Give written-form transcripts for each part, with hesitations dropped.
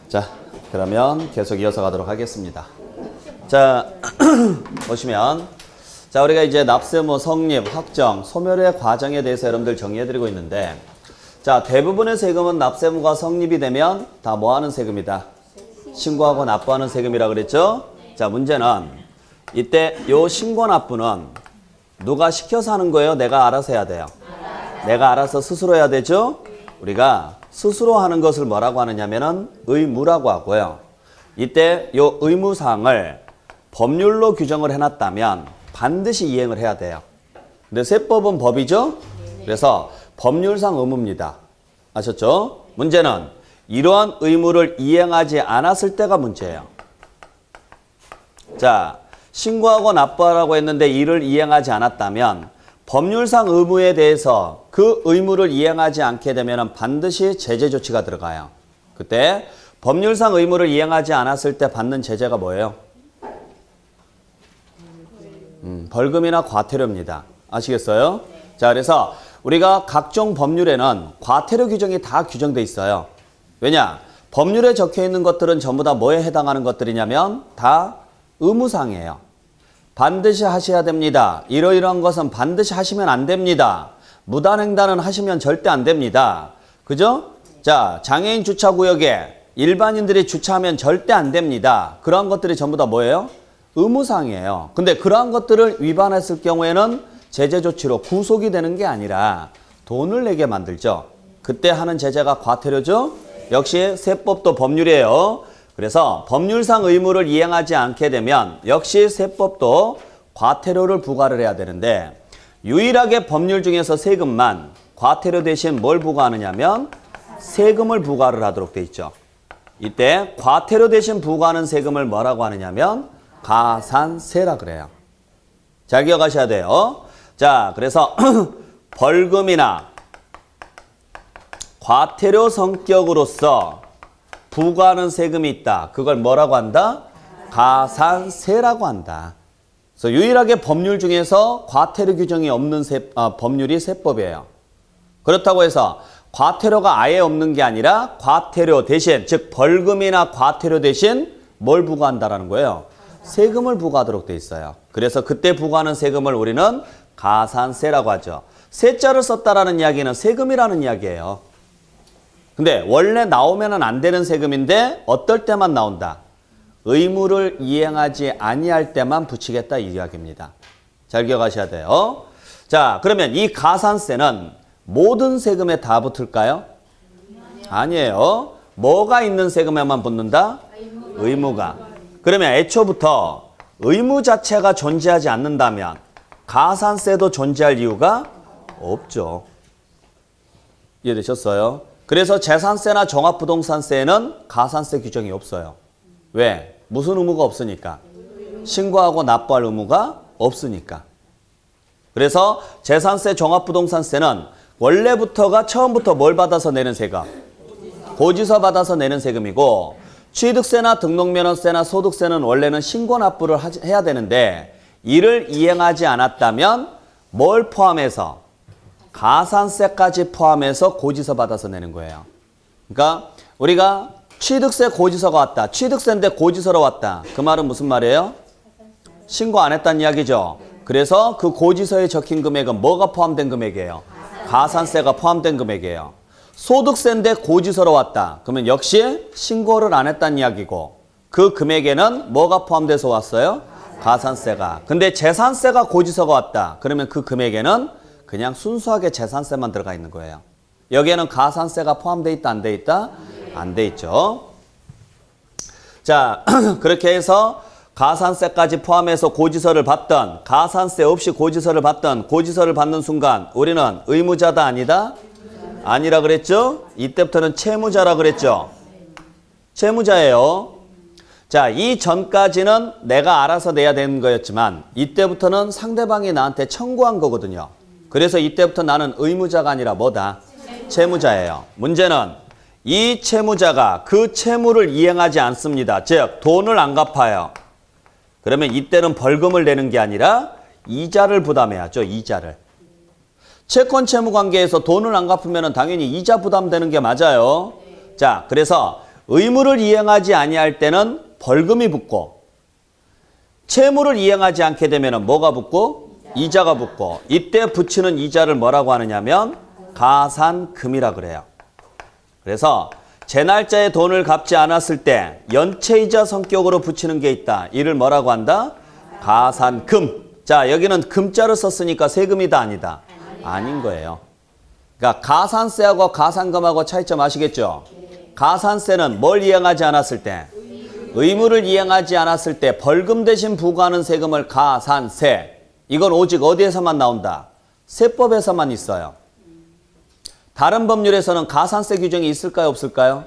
자, 그러면 계속 이어서 가도록 하겠습니다. 자, 보시면 자, 우리가 이제 납세무, 성립, 확정, 소멸의 과정에 대해서 여러분들 정리해드리고 있는데 자, 대부분의 세금은 납세무가 성립이 되면 다 뭐 하는 세금이다? 신고하고 납부하는 세금이라 그랬죠? 자, 문제는 이때 요 신고 납부는 누가 시켜서 하는 거예요? 내가 알아서 해야 돼요? 내가 알아서 스스로 해야 되죠? 우리가 스스로 하는 것을 뭐라고 하느냐면은 의무라고 하고요. 이때 요 의무사항을 법률로 규정을 해놨다면 반드시 이행을 해야 돼요. 근데 세법은 법이죠? 그래서 법률상 의무입니다. 아셨죠? 문제는 이러한 의무를 이행하지 않았을 때가 문제예요. 자, 신고하고 납부하라고 했는데 이를 이행하지 않았다면 법률상 의무에 대해서 그 의무를 이행하지 않게 되면 반드시 제재 조치가 들어가요. 그때 법률상 의무를 이행하지 않았을 때 받는 제재가 뭐예요? 벌금이나 과태료입니다. 아시겠어요? 자, 그래서 우리가 각종 법률에는 과태료 규정이 다 규정돼 있어요. 왜냐? 법률에 적혀 있는 것들은 전부 다 뭐에 해당하는 것들이냐면 다 의무사항이에요. 반드시 하셔야 됩니다. 이러이러한 것은 반드시 하시면 안 됩니다. 무단횡단은 하시면 절대 안 됩니다. 그죠? 자, 장애인 주차구역에 일반인들이 주차하면 절대 안 됩니다. 그러한 것들이 전부 다 뭐예요? 의무사항이에요. 근데 그러한 것들을 위반했을 경우에는 제재 조치로 구속이 되는 게 아니라 돈을 내게 만들죠. 그때 하는 제재가 과태료죠? 역시 세법도 법률이에요. 그래서 법률상 의무를 이행하지 않게 되면 역시 세법도 과태료를 부과를 해야 되는데 유일하게 법률 중에서 세금만 과태료 대신 뭘 부과하느냐면 세금을 부과를 하도록 돼 있죠. 이때 과태료 대신 부과하는 세금을 뭐라고 하느냐면 가산세라 그래요. 잘 기억하셔야 돼요. 자, 그래서 벌금이나 과태료 성격으로서 부과하는 세금이 있다. 그걸 뭐라고 한다? 가산세라고 한다. 그래서 유일하게 법률 중에서 과태료 규정이 없는 법률이 세법이에요. 그렇다고 해서 과태료가 아예 없는 게 아니라 과태료 대신, 즉 벌금이나 과태료 대신 뭘 부과한다라는 거예요? 세금을 부과하도록 돼 있어요. 그래서 그때 부과하는 세금을 우리는 가산세라고 하죠. 세자를 썼다라는 이야기는 세금이라는 이야기예요. 근데 원래 나오면 안 되는 세금인데 어떨 때만 나온다. 의무를 이행하지 아니할 때만 붙이겠다 이 이야기입니다. 잘 기억하셔야 돼요. 자, 그러면 이 가산세는 모든 세금에 다 붙을까요? 아니에요. 뭐가 있는 세금에만 붙는다? 의무가. 그러면 애초부터 의무 자체가 존재하지 않는다면 가산세도 존재할 이유가 없죠. 이해되셨어요? 그래서 재산세나 종합부동산세에는 가산세 규정이 없어요. 왜? 무슨 의무가 없으니까? 신고하고 납부할 의무가 없으니까. 그래서 재산세, 종합부동산세는 원래부터가 처음부터 뭘 받아서 내는 세금? 고지서 받아서 내는 세금이고 취득세나 등록면허세나 소득세는 원래는 신고 납부를 해야 되는데 이를 이행하지 않았다면 뭘 포함해서? 가산세까지 포함해서 고지서 받아서 내는 거예요. 그러니까 우리가 취득세 고지서가 왔다. 취득세인데 고지서로 왔다. 그 말은 무슨 말이에요? 신고 안 했다는 이야기죠. 그래서 그 고지서에 적힌 금액은 뭐가 포함된 금액이에요? 가산세가 포함된 금액이에요. 소득세인데 고지서로 왔다. 그러면 역시 신고를 안 했다는 이야기고 그 금액에는 뭐가 포함돼서 왔어요? 가산세가. 근데 재산세가 고지서가 왔다. 그러면 그 금액에는 그냥 순수하게 재산세만 들어가 있는 거예요. 여기에는 가산세가 포함돼 있다, 안 돼 있다? 안 돼 있죠. 자, 그렇게 해서 가산세까지 포함해서 고지서를 받던, 가산세 없이 고지서를 받던, 고지서를 받는 순간 우리는 의무자다, 아니다? 아니라 그랬죠? 이때부터는 채무자라 그랬죠? 채무자예요. 자, 이 전까지는 내가 알아서 내야 되는 거였지만 이때부터는 상대방이 나한테 청구한 거거든요. 그래서 이때부터 나는 의무자가 아니라 뭐다? 채무자예요. 문제는 이 채무자가 그 채무를 이행하지 않습니다. 즉 돈을 안 갚아요. 그러면 이때는 벌금을 내는 게 아니라 이자를 부담해야죠. 이자를. 채권 채무 관계에서 돈을 안 갚으면 당연히 이자 부담되는 게 맞아요. 자, 그래서 의무를 이행하지 아니할 때는 벌금이 붙고 채무를 이행하지 않게 되면 뭐가 붙고? 이자가 붙고 이때 붙이는 이자를 뭐라고 하느냐면 가산금이라 그래요. 그래서 제 날짜에 돈을 갚지 않았을 때 연체이자 성격으로 붙이는 게 있다. 이를 뭐라고 한다? 가산금. 자, 여기는 금자를 썼으니까 세금이다 아니다? 아닌 거예요. 그러니까 가산세하고 가산금하고 차이점 아시겠죠? 가산세는 뭘 이행하지 않았을 때? 의무를 이행하지 않았을 때 벌금 대신 부과하는 세금을 가산세. 이건 오직 어디에서만 나온다? 세법에서만 있어요. 다른 법률에서는 가산세 규정이 있을까요? 없을까요?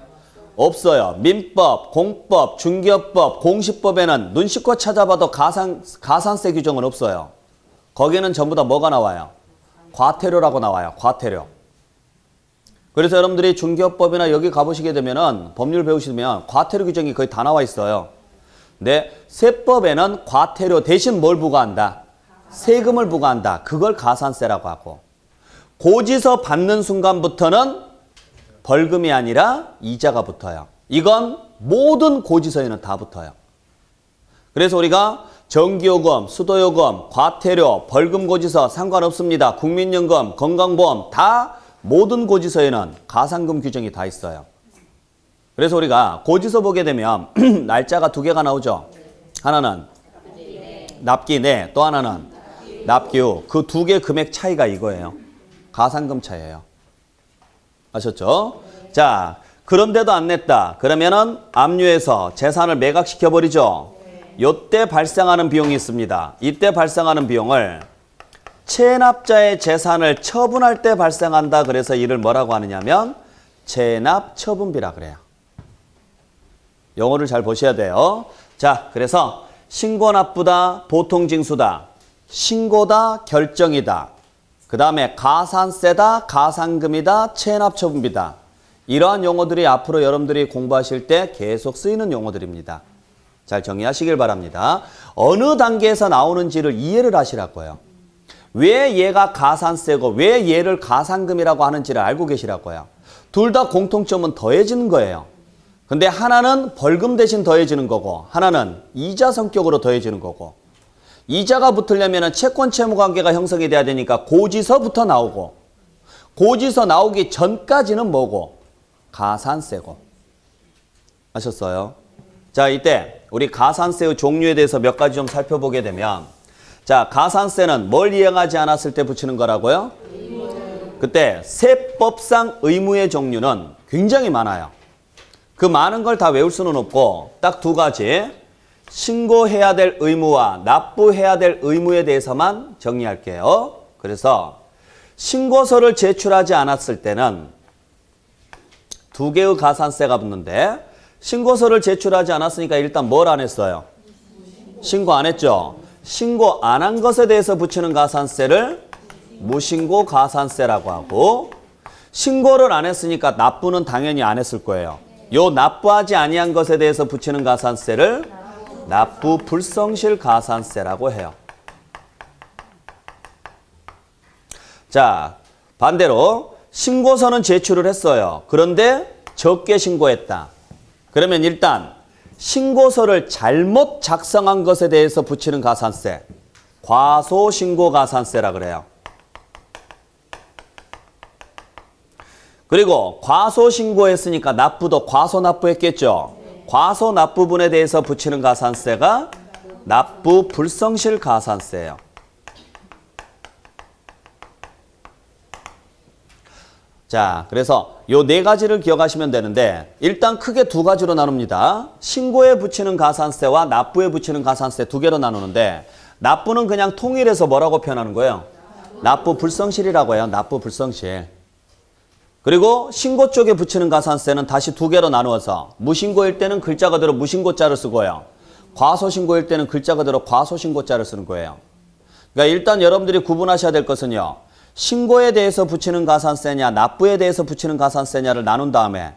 없어요. 민법, 공법, 중개업법, 공시법에는 눈 씻고 찾아봐도 가산세 규정은 없어요. 거기는 전부 다 뭐가 나와요? 과태료라고 나와요. 과태료. 그래서 여러분들이 중개업법이나 여기 가보시게 되면은 법률 배우시면 과태료 규정이 거의 다 나와 있어요. 근데 세법에는 과태료 대신 뭘 부과한다? 세금을 부과한다. 그걸 가산세라고 하고 고지서 받는 순간부터는 벌금이 아니라 이자가 붙어요. 이건 모든 고지서에는 다 붙어요. 그래서 우리가 전기요금, 수도요금, 과태료, 벌금 고지서 상관없습니다. 국민연금, 건강보험 다 모든 고지서에는 가산금 규정이 다 있어요. 그래서 우리가 고지서 보게 되면 날짜가 두 개가 나오죠. 하나는 납기내, 또 하나는 납기후. 그 두 개 금액 차이가 이거예요. 가산금 차이예요. 아셨죠? 자, 그런데도 안 냈다. 그러면은 압류해서 재산을 매각시켜버리죠. 이때 발생하는 비용이 있습니다. 이때 발생하는 비용을 체납자의 재산을 처분할 때 발생한다. 그래서 이를 뭐라고 하느냐면 체납처분비라 그래요. 영어를 잘 보셔야 돼요. 자, 그래서 신고 납부다, 보통징수다, 신고다, 결정이다. 그 다음에 가산세다, 가산금이다, 체납처분비다. 이러한 용어들이 앞으로 여러분들이 공부하실 때 계속 쓰이는 용어들입니다. 잘 정리하시길 바랍니다. 어느 단계에서 나오는지를 이해를 하시라고요. 왜 얘가 가산세고 왜 얘를 가산금이라고 하는지를 알고 계시라고요. 둘 다 공통점은 더해지는 거예요. 근데 하나는 벌금 대신 더해지는 거고 하나는 이자 성격으로 더해지는 거고 이자가 붙으려면 채권 채무 관계가 형성이 돼야 되니까 고지서부터 나오고 고지서 나오기 전까지는 뭐고? 가산세고. 아셨어요? 자, 이때 우리 가산세의 종류에 대해서 몇 가지 좀 살펴보게 되면 자, 가산세는 뭘 이행하지 않았을 때 붙이는 거라고요? 그때 세법상 의무의 종류는 굉장히 많아요. 그 많은 걸 다 외울 수는 없고 딱 두 가지. 신고해야 될 의무와 납부해야 될 의무에 대해서만 정리할게요. 그래서 신고서를 제출하지 않았을 때는 두 개의 가산세가 붙는데 신고서를 제출하지 않았으니까 일단 뭘 안 했어요? 신고 안 했죠? 신고 안 한 것에 대해서 붙이는 가산세를 무신고 가산세라고 하고 신고를 안 했으니까 납부는 당연히 안 했을 거예요. 요 납부하지 아니한 것에 대해서 붙이는 가산세를 납부 불성실 가산세라고 해요. 자, 반대로 신고서는 제출을 했어요. 그런데 적게 신고했다. 그러면 일단 신고서를 잘못 작성한 것에 대해서 붙이는 가산세, 과소신고 가산세라 그래요. 그리고 과소신고했으니까 납부도 과소납부했겠죠. 과소납부분에 대해서 붙이는 가산세가 납부 불성실 가산세예요. 자, 그래서 요 네 가지를 기억하시면 되는데 일단 크게 두 가지로 나눕니다. 신고에 붙이는 가산세와 납부에 붙이는 가산세 두 개로 나누는데 납부는 그냥 통일해서 뭐라고 표현하는 거예요? 납부 불성실이라고 해요. 납부 불성실. 그리고 신고 쪽에 붙이는 가산세는 다시 두 개로 나누어서 무신고일 때는 글자 그대로 무신고자를 쓰고요. 과소신고일 때는 글자 그대로 과소신고자를 쓰는 거예요. 그러니까 일단 여러분들이 구분하셔야 될 것은요. 신고에 대해서 붙이는 가산세냐 납부에 대해서 붙이는 가산세냐를 나눈 다음에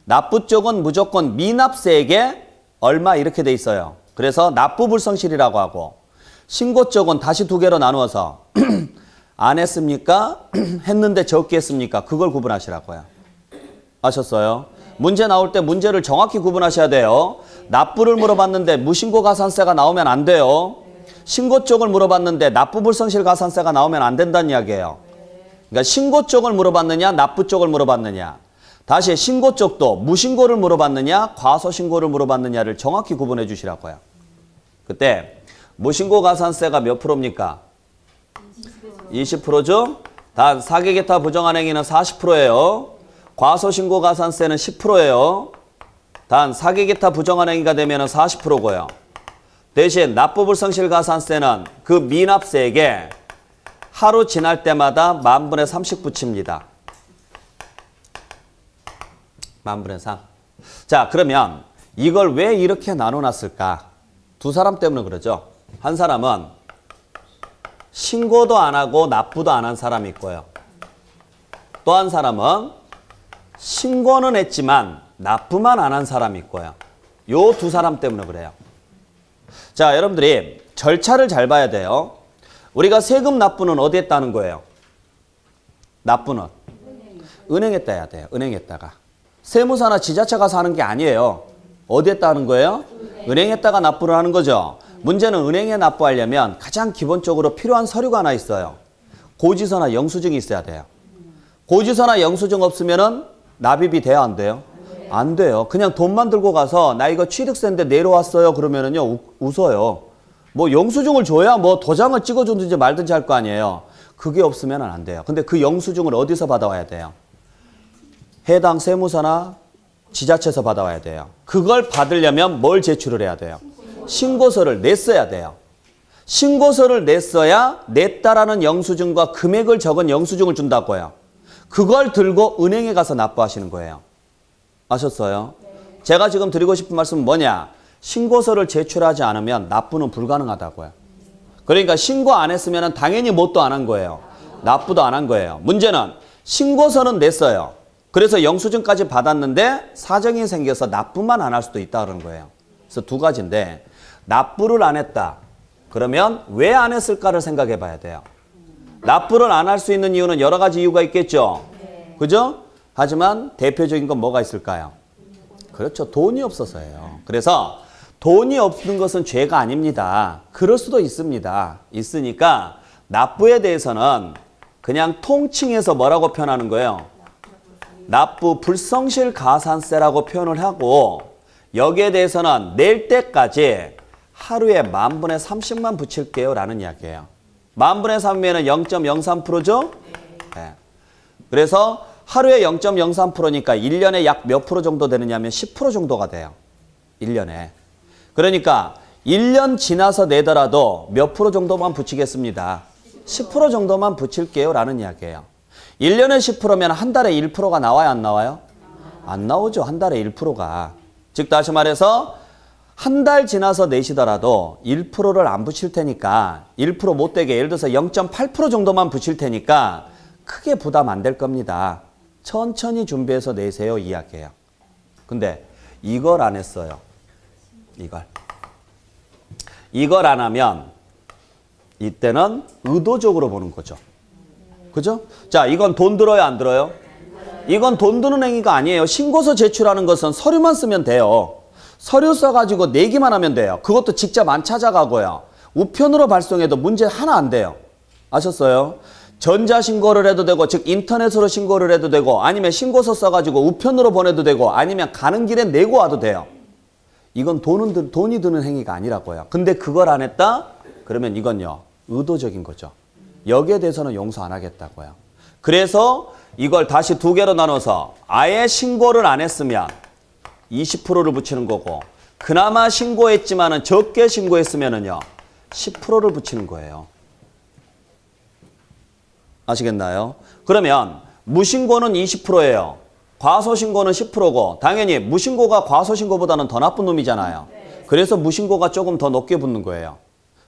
납부 쪽은 무조건 미납세에게 얼마 이렇게 돼 있어요. 그래서 납부 불성실이라고 하고 신고 쪽은 다시 두 개로 나누어서 안 했습니까? 했는데 적게 했습니까? 그걸 구분하시라고요. 아셨어요? 문제 나올 때 문제를 정확히 구분하셔야 돼요. 납부를 물어봤는데 무신고 가산세가 나오면 안 돼요. 신고 쪽을 물어봤는데 납부 불성실 가산세가 나오면 안 된다는 이야기예요. 그러니까 신고 쪽을 물어봤느냐 납부 쪽을 물어봤느냐. 다시 신고 쪽도 무신고를 물어봤느냐 과소신고를 물어봤느냐를 정확히 구분해 주시라고요. 그때 무신고 가산세가 몇 프로입니까? 20%죠? 단 사기기타 부정한 행위는 40%예요. 과소신고 가산세는 10%예요. 단 사기기타 부정한 행위가 되면 40%고요. 대신 납부불성실 가산세는 그 미납세액에 하루 지날 때마다 10,000분의 3씩 붙입니다. 10,000분의 3. 자, 그러면 이걸 왜 이렇게 나눠놨을까? 두 사람 때문에 그러죠. 한 사람은 신고도 안 하고 납부도 안 한 사람이 있고요. 또 한 사람은 신고는 했지만 납부만 안 한 사람이 있고요. 요 두 사람 때문에 그래요. 자, 여러분들이 절차를 잘 봐야 돼요. 우리가 세금 납부는 어디에 했다는 거예요? 납부는? 은행에다 해야 돼요. 은행에다가. 세무사나 지자체 가서 하는 게 아니에요. 어디에 했다는 거예요? 은행에다가 납부를 하는 거죠. 문제는 은행에 납부하려면 가장 기본적으로 필요한 서류가 하나 있어요. 고지서나 영수증이 있어야 돼요. 고지서나 영수증 없으면은 납입이 돼야 안 돼요? 안 돼요. 그냥 돈만 들고 가서 나 이거 취득세인데 내려왔어요. 그러면은요 웃어요. 뭐 영수증을 줘야 뭐 도장을 찍어주든지 말든지 할 거 아니에요. 그게 없으면 안 돼요. 근데 그 영수증을 어디서 받아와야 돼요? 해당 세무서나 지자체에서 받아와야 돼요. 그걸 받으려면 뭘 제출을 해야 돼요? 신고서를 냈어야 돼요. 신고서를 냈어야 냈다라는 영수증과 금액을 적은 영수증을 준다고요. 그걸 들고 은행에 가서 납부하시는 거예요. 아셨어요? 제가 지금 드리고 싶은 말씀은 뭐냐? 신고서를 제출하지 않으면 납부는 불가능하다고요. 그러니까 신고 안 했으면 당연히 뭣도 안 한 거예요. 납부도 안 한 거예요. 문제는 신고서는 냈어요. 그래서 영수증까지 받았는데 사정이 생겨서 납부만 안 할 수도 있다는 거예요. 그래서 두 가지인데 납부를 안 했다. 그러면 왜 안 했을까를 생각해 봐야 돼요. 납부를 안 할 수 있는 이유는 여러 가지 이유가 있겠죠. 그죠? 하지만 대표적인 건 뭐가 있을까요? 그렇죠. 돈이 없어서예요. 그래서 돈이 없는 것은 죄가 아닙니다. 그럴 수도 있습니다. 있으니까 납부에 대해서는 그냥 통칭해서 뭐라고 표현하는 거예요? 납부 불성실 가산세라고 표현을 하고 여기에 대해서는 낼 때까지 하루에 10,000분의 30만 붙일게요 라는 이야기예요. 10,000분의 3이면 0.03%죠? 네. 그래서 하루에 0.03%니까 1년에 약 몇 프로 정도 되느냐면 10% 정도가 돼요. 1년에. 그러니까 1년 지나서 내더라도 몇 프로 정도만 붙이겠습니다. 10% 정도만 붙일게요 라는 이야기예요. 1년에 10%면 한 달에 1%가 나와요 안 나와요? 안 나오죠. 한 달에 1%가. 즉 다시 말해서 한 달 지나서 내시더라도 1%를 안 붙일 테니까 1% 못 되게 예를 들어서 0.8% 정도만 붙일 테니까 크게 부담 안 될 겁니다. 천천히 준비해서 내세요 이야기예요. 근데 이걸 안 했어요. 이걸 안 하면 이때는 의도적으로 보는 거죠. 그죠? 자, 이건 돈 들어요 안 들어요? 이건 돈 드는 행위가 아니에요. 신고서 제출하는 것은 서류만 쓰면 돼요. 서류 써가지고 내기만 하면 돼요. 그것도 직접 안 찾아가고요. 우편으로 발송해도 문제 하나 안 돼요. 아셨어요? 전자신고를 해도 되고 즉 인터넷으로 신고를 해도 되고 아니면 신고서 써가지고 우편으로 보내도 되고 아니면 가는 길에 내고 와도 돼요. 이건 돈이 드는 행위가 아니라고요. 근데 그걸 안 했다? 그러면 이건요. 의도적인 거죠. 여기에 대해서는 용서 안 하겠다고요. 그래서 이걸 다시 두 개로 나눠서 아예 신고를 안 했으면 20%를 붙이는 거고 그나마 신고했지만은 적게 신고했으면은요. 10%를 붙이는 거예요. 아시겠나요? 그러면 무신고는 20%예요. 과소신고는 10%고 당연히 무신고가 과소신고보다는 더 나쁜 놈이잖아요. 그래서 무신고가 조금 더 높게 붙는 거예요.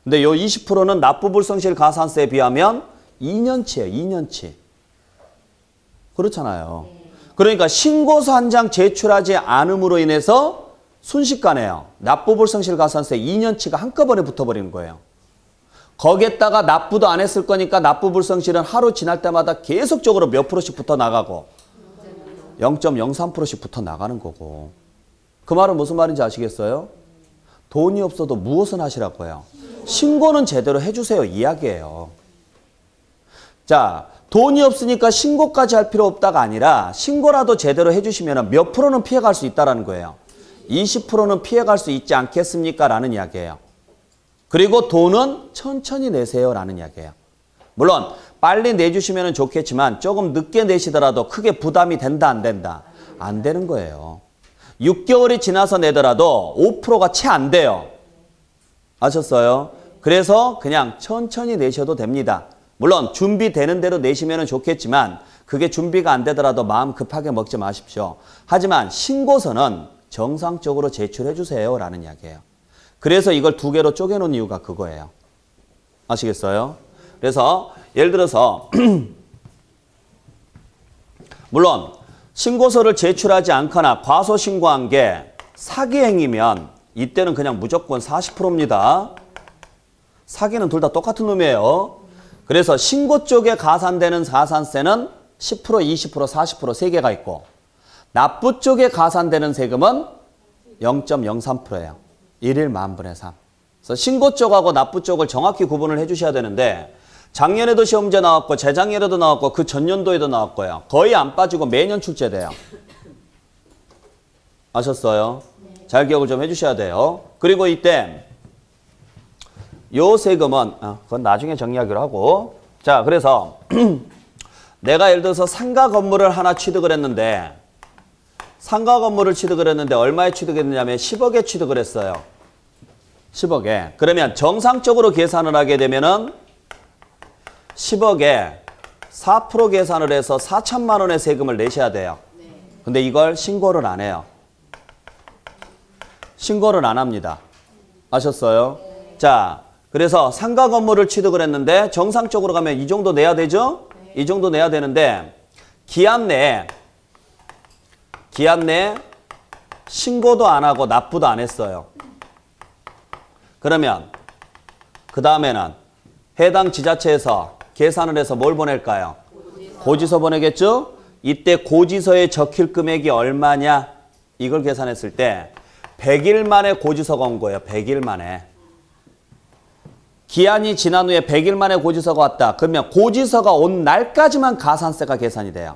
근데 요 20%는 납부불성실 가산세에 비하면 2년치예요. 2년치. 그렇잖아요. 그러니까 신고서 한 장 제출하지 않음으로 인해서 순식간에요. 납부불성실 가산세 2년치가 한꺼번에 붙어버리는 거예요. 거기에다가 납부도 안 했을 거니까 납부불성실은 하루 지날 때마다 계속적으로 몇 프로씩 붙어 나가고 0.03%씩 붙어 나가는 거고. 그 말은 무슨 말인지 아시겠어요? 돈이 없어도 무엇은 하시라고요? 신고는 제대로 해주세요. 이야기예요. 자, 돈이 없으니까 신고까지 할 필요 없다가 아니라 신고라도 제대로 해주시면 몇 프로는 피해갈 수 있다는 거예요. 20%는 피해갈 수 있지 않겠습니까? 라는 이야기예요. 그리고 돈은 천천히 내세요. 라는 이야기예요. 물론 빨리 내주시면 좋겠지만 조금 늦게 내시더라도 크게 부담이 된다 안 된다? 안 되는 거예요. 6개월이 지나서 내더라도 5%가 채 안 돼요. 아셨어요? 그래서 그냥 천천히 내셔도 됩니다. 물론 준비되는 대로 내시면 좋겠지만 그게 준비가 안 되더라도 마음 급하게 먹지 마십시오. 하지만 신고서는 정상적으로 제출해 주세요. 라는 이야기예요. 그래서 이걸 두 개로 쪼개놓은 이유가 그거예요. 아시겠어요? 그래서 예를 들어서 물론 신고서를 제출하지 않거나 과소신고한 게 사기 행위면 이때는 그냥 무조건 40%입니다. 사기는 둘 다 똑같은 놈이에요. 그래서 신고 쪽에 가산되는 가산세는 10%, 20%, 40% 세 개가 있고 납부 쪽에 가산되는 세금은 0.03%예요. 1일 만분의 3. 그래서 신고 쪽하고 납부 쪽을 정확히 구분을 해주셔야 되는데 작년에도 시험 문제 나왔고 재작년에도 나왔고 그 전년도에도 나왔고요. 거의 안 빠지고 매년 출제돼요. 아셨어요? 잘 기억을 좀 해주셔야 돼요. 그리고 이때 요 세금은 그건 나중에 정리하기로 하고 자 그래서 내가 예를 들어서 상가 건물을 하나 취득을 했는데 상가 건물을 취득을 했는데 얼마에 취득했느냐면 10억에 취득을 했어요. 10억에. 그러면 정상적으로 계산을 하게 되면은 10억에 4% 계산을 해서 4천만 원의 세금을 내셔야 돼요. 근데 이걸 신고를 안 해요. 신고를 안 합니다. 아셨어요? 자, 그래서 상가 건물을 취득을 했는데 정상적으로 가면 이 정도 내야 되죠? 이 정도 내야 되는데 기한 내에 신고도 안 하고 납부도 안 했어요. 그러면 그 다음에는 해당 지자체에서 계산을 해서 뭘 보낼까요? 고지서 보내겠죠? 이때 고지서에 적힐 금액이 얼마냐? 이걸 계산했을 때 100일 만에 고지서가 온 거예요. 100일 만에. 기한이 지난 후에 100일 만에 고지서가 왔다. 그러면 고지서가 온 날까지만 가산세가 계산이 돼요.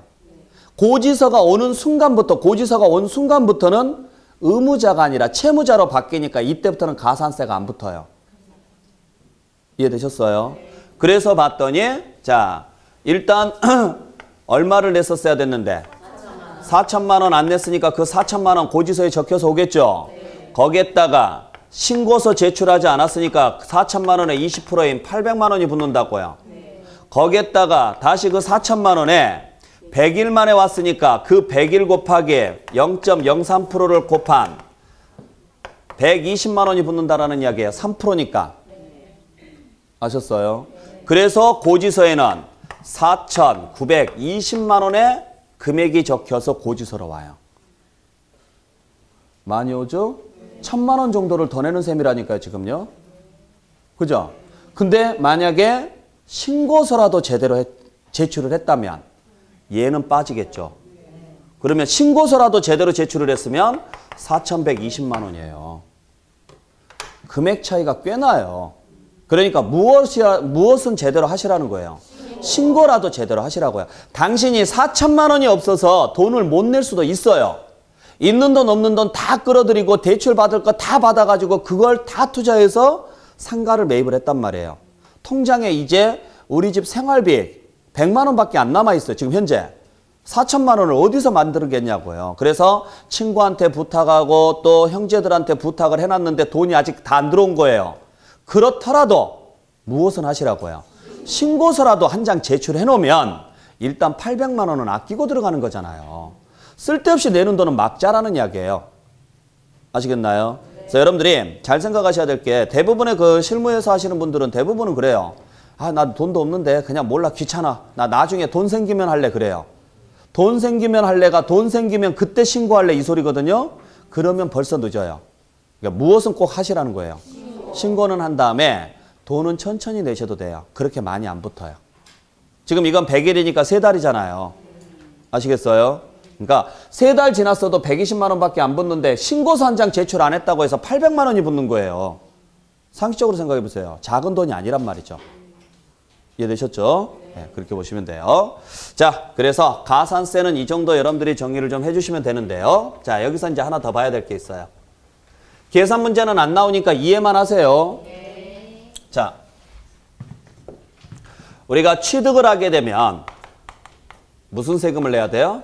고지서가 온 순간부터는 의무자가 아니라 채무자로 바뀌니까 이때부터는 가산세가 안 붙어요. 이해되셨어요? 그래서 봤더니 자 일단 얼마를 냈었어야 됐는데 4천만 원 안 냈으니까 그 4천만 원 고지서에 적혀서 오겠죠. 거기에다가 신고서 제출하지 않았으니까 4천만 원에 20%인 800만 원이 붙는다고요. 거기에다가 다시 그 4천만 원에 100일 만에 왔으니까 그 100일 곱하기 0.03%를 곱한 120만 원이 붙는다라는 이야기예요. 3%니까. 아셨어요? 그래서 고지서에는 4,920만 원의 금액이 적혀서 고지서로 와요. 많이 오죠? 1,000만 원 정도를 더 내는 셈이라니까요, 지금요. 그죠? 근데 만약에 신고서라도 제대로 제출을 했다면 얘는 빠지겠죠. 그러면 신고서라도 제대로 제출을 했으면 4,120만 원이에요. 금액 차이가 꽤 나요. 그러니까 무엇은 제대로 하시라는 거예요. 신고라도 제대로 하시라고요. 당신이 4천만 원이 없어서 돈을 못 낼 수도 있어요. 있는 돈 없는 돈 다 끌어들이고 대출 받을 거 다 받아가지고 그걸 다 투자해서 상가를 매입을 했단 말이에요. 통장에 이제 우리 집 생활비 100만 원밖에 안 남아있어요. 지금 현재. 4천만 원을 어디서 만들겠냐고요. 그래서 친구한테 부탁하고 또 형제들한테 부탁을 해놨는데 돈이 아직 다 안 들어온 거예요. 그렇더라도 무엇은 하시라고요. 신고서라도 한 장 제출해 놓으면 일단 800만 원은 아끼고 들어가는 거잖아요. 쓸데없이 내는 돈은 막자라는 이야기예요. 아시겠나요? 그래서 여러분들이 잘 생각하셔야 될 게 대부분의 그 실무에서 하시는 분들은 대부분은 그래요. 아, 나 돈도 없는데 그냥 몰라 귀찮아. 나 나중에 돈 생기면 할래 그래요. 돈 생기면 할래가 돈 생기면 그때 신고할래 이 소리거든요. 그러면 벌써 늦어요. 그러니까 무엇은 꼭 하시라는 거예요. 신고는 한 다음에 돈은 천천히 내셔도 돼요. 그렇게 많이 안 붙어요. 지금 이건 100일이니까 3달이잖아요. 아시겠어요? 그러니까 3달 지났어도 120만 원밖에 안 붙는데 신고서 한 장 제출 안 했다고 해서 800만 원이 붙는 거예요. 상식적으로 생각해 보세요. 작은 돈이 아니란 말이죠. 이해되셨죠? 네, 그렇게 보시면 돼요. 자, 그래서 가산세는 이 정도 여러분들이 정리를 좀 해주시면 되는데요. 자, 여기서 이제 하나 더 봐야 될 게 있어요. 계산 문제는 안 나오니까 이해만 하세요. 자, 우리가 취득을 하게 되면 무슨 세금을 내야 돼요?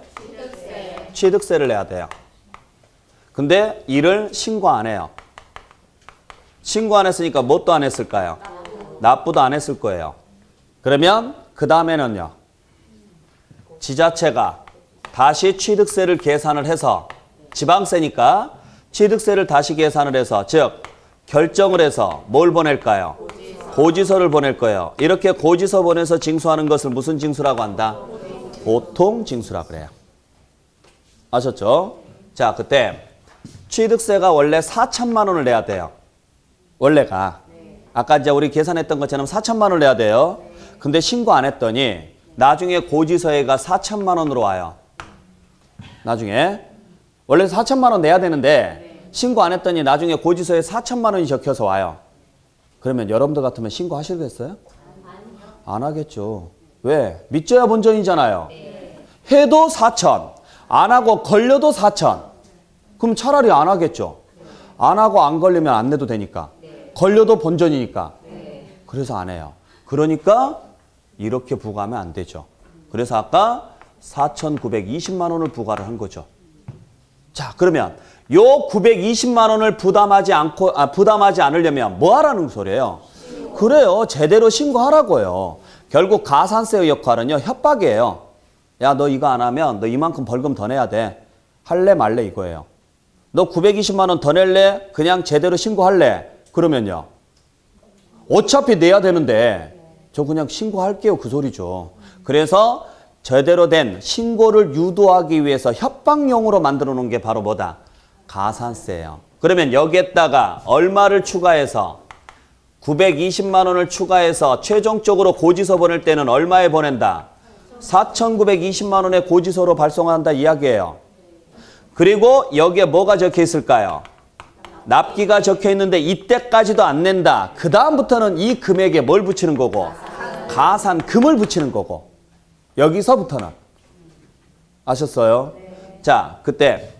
취득세를 내야 돼요. 근데 이를 신고 안 해요. 신고 안 했으니까 뭣도 안 했을까요? 납부도 안 했을 거예요. 그러면 그 다음에는요. 지자체가 다시 취득세를 계산을 해서 지방세니까 취득세를 다시 계산을 해서 즉 결정을 해서 뭘 보낼까요? 고지서를 보낼 거예요. 이렇게 고지서 보내서 징수하는 것을 무슨 징수라고 한다? 보통징수라고 그래요. 아셨죠? 자, 그때 취득세가 원래 4천만 원을 내야 돼요. 원래가. 아까 이제 우리 계산했던 것처럼 4천만 원을 내야 돼요. 근데 신고 안 했더니 나중에 고지서에가 4천만 원으로 와요. 나중에. 원래 4천만 원 내야 되는데 신고 안 했더니 나중에 고지서에 4천만 원이 적혀서 와요. 그러면 여러분들 같으면 신고하시겠어요? 안 하겠죠. 왜? 믿져야 본전이잖아요. 해도 4천, 안 하고 걸려도 4천. 그럼 차라리 안 하겠죠. 안 하고 안 걸리면 안 내도 되니까. 걸려도 본전이니까. 그래서 안 해요. 그러니까 이렇게 부과하면 안 되죠. 그래서 아까 4,920만 원을 부과를 한 거죠. 자, 그러면 요 920만 원을 부담하지 않으려면 뭐 하라는 소리예요? 그래요. 제대로 신고하라고요. 결국 가산세의 역할은요. 협박이에요. 야, 너 이거 안 하면 너 이만큼 벌금 더 내야 돼. 할래 말래 이거예요. 너 920만 원 더 낼래? 그냥 제대로 신고할래? 그러면요. 어차피 내야 되는데 저 그냥 신고할게요. 그 소리죠. 그래서 제대로 된 신고를 유도하기 위해서 협박용으로 만들어 놓은 게 바로 뭐다? 가산세예요. 그러면 여기에다가 얼마를 추가해서 920만 원을 추가해서 최종적으로 고지서 보낼 때는 얼마에 보낸다? 4,920만 원의 고지서로 발송한다 이야기예요. 그리고 여기에 뭐가 적혀 있을까요? 납기가 적혀 있는데 이때까지도 안 낸다. 그 다음부터는 이 금액에 뭘 붙이는 거고? 가산금을 붙이는 거고. 여기서부터는. 아셨어요? 자, 그때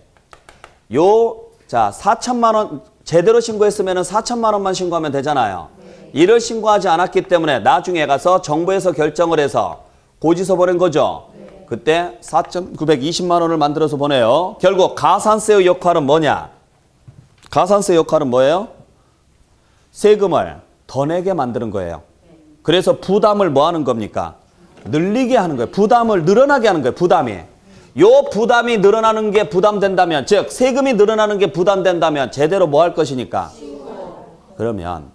자, 4천만 원 제대로 신고했으면 4천만 원만 신고하면 되잖아요. 이를 신고하지 않았기 때문에 나중에 가서 정부에서 결정을 해서 고지서 보낸 거죠. 그때 4,920만 원을 만들어서 보내요. 결국 가산세의 역할은 뭐냐? 가산세 역할은 뭐예요? 세금을 더 내게 만드는 거예요. 그래서 부담을 뭐 하는 겁니까? 늘리게 하는 거예요. 부담을 늘어나게 하는 거예요. 부담이. 요 부담이 늘어나는 게 부담된다면, 즉 세금이 늘어나는 게 부담된다면 제대로 뭐 할 것이니까? 그러면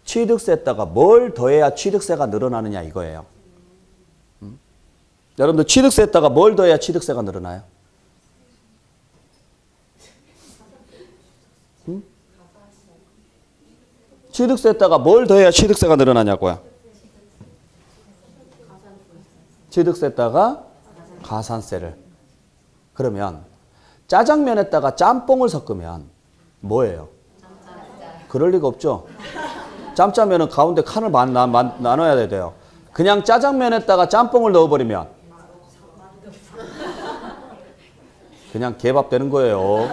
취득세에다가 뭘 더해야 취득세가 늘어나느냐 이거예요. 여러분들 취득세에다가 뭘 더해야 취득세가 늘어나요? 취득세에다가 뭘 더해야 취득세가 늘어나냐고요? 취득세에다가 가산세를. 그러면 짜장면에다가 짬뽕을 섞으면 뭐예요? 그럴 리가 없죠. 짬짜면은 가운데 칸을 나눠야 돼요. 그냥 짜장면에다가 짬뽕을 넣어버리면 그냥 개밥 되는 거예요.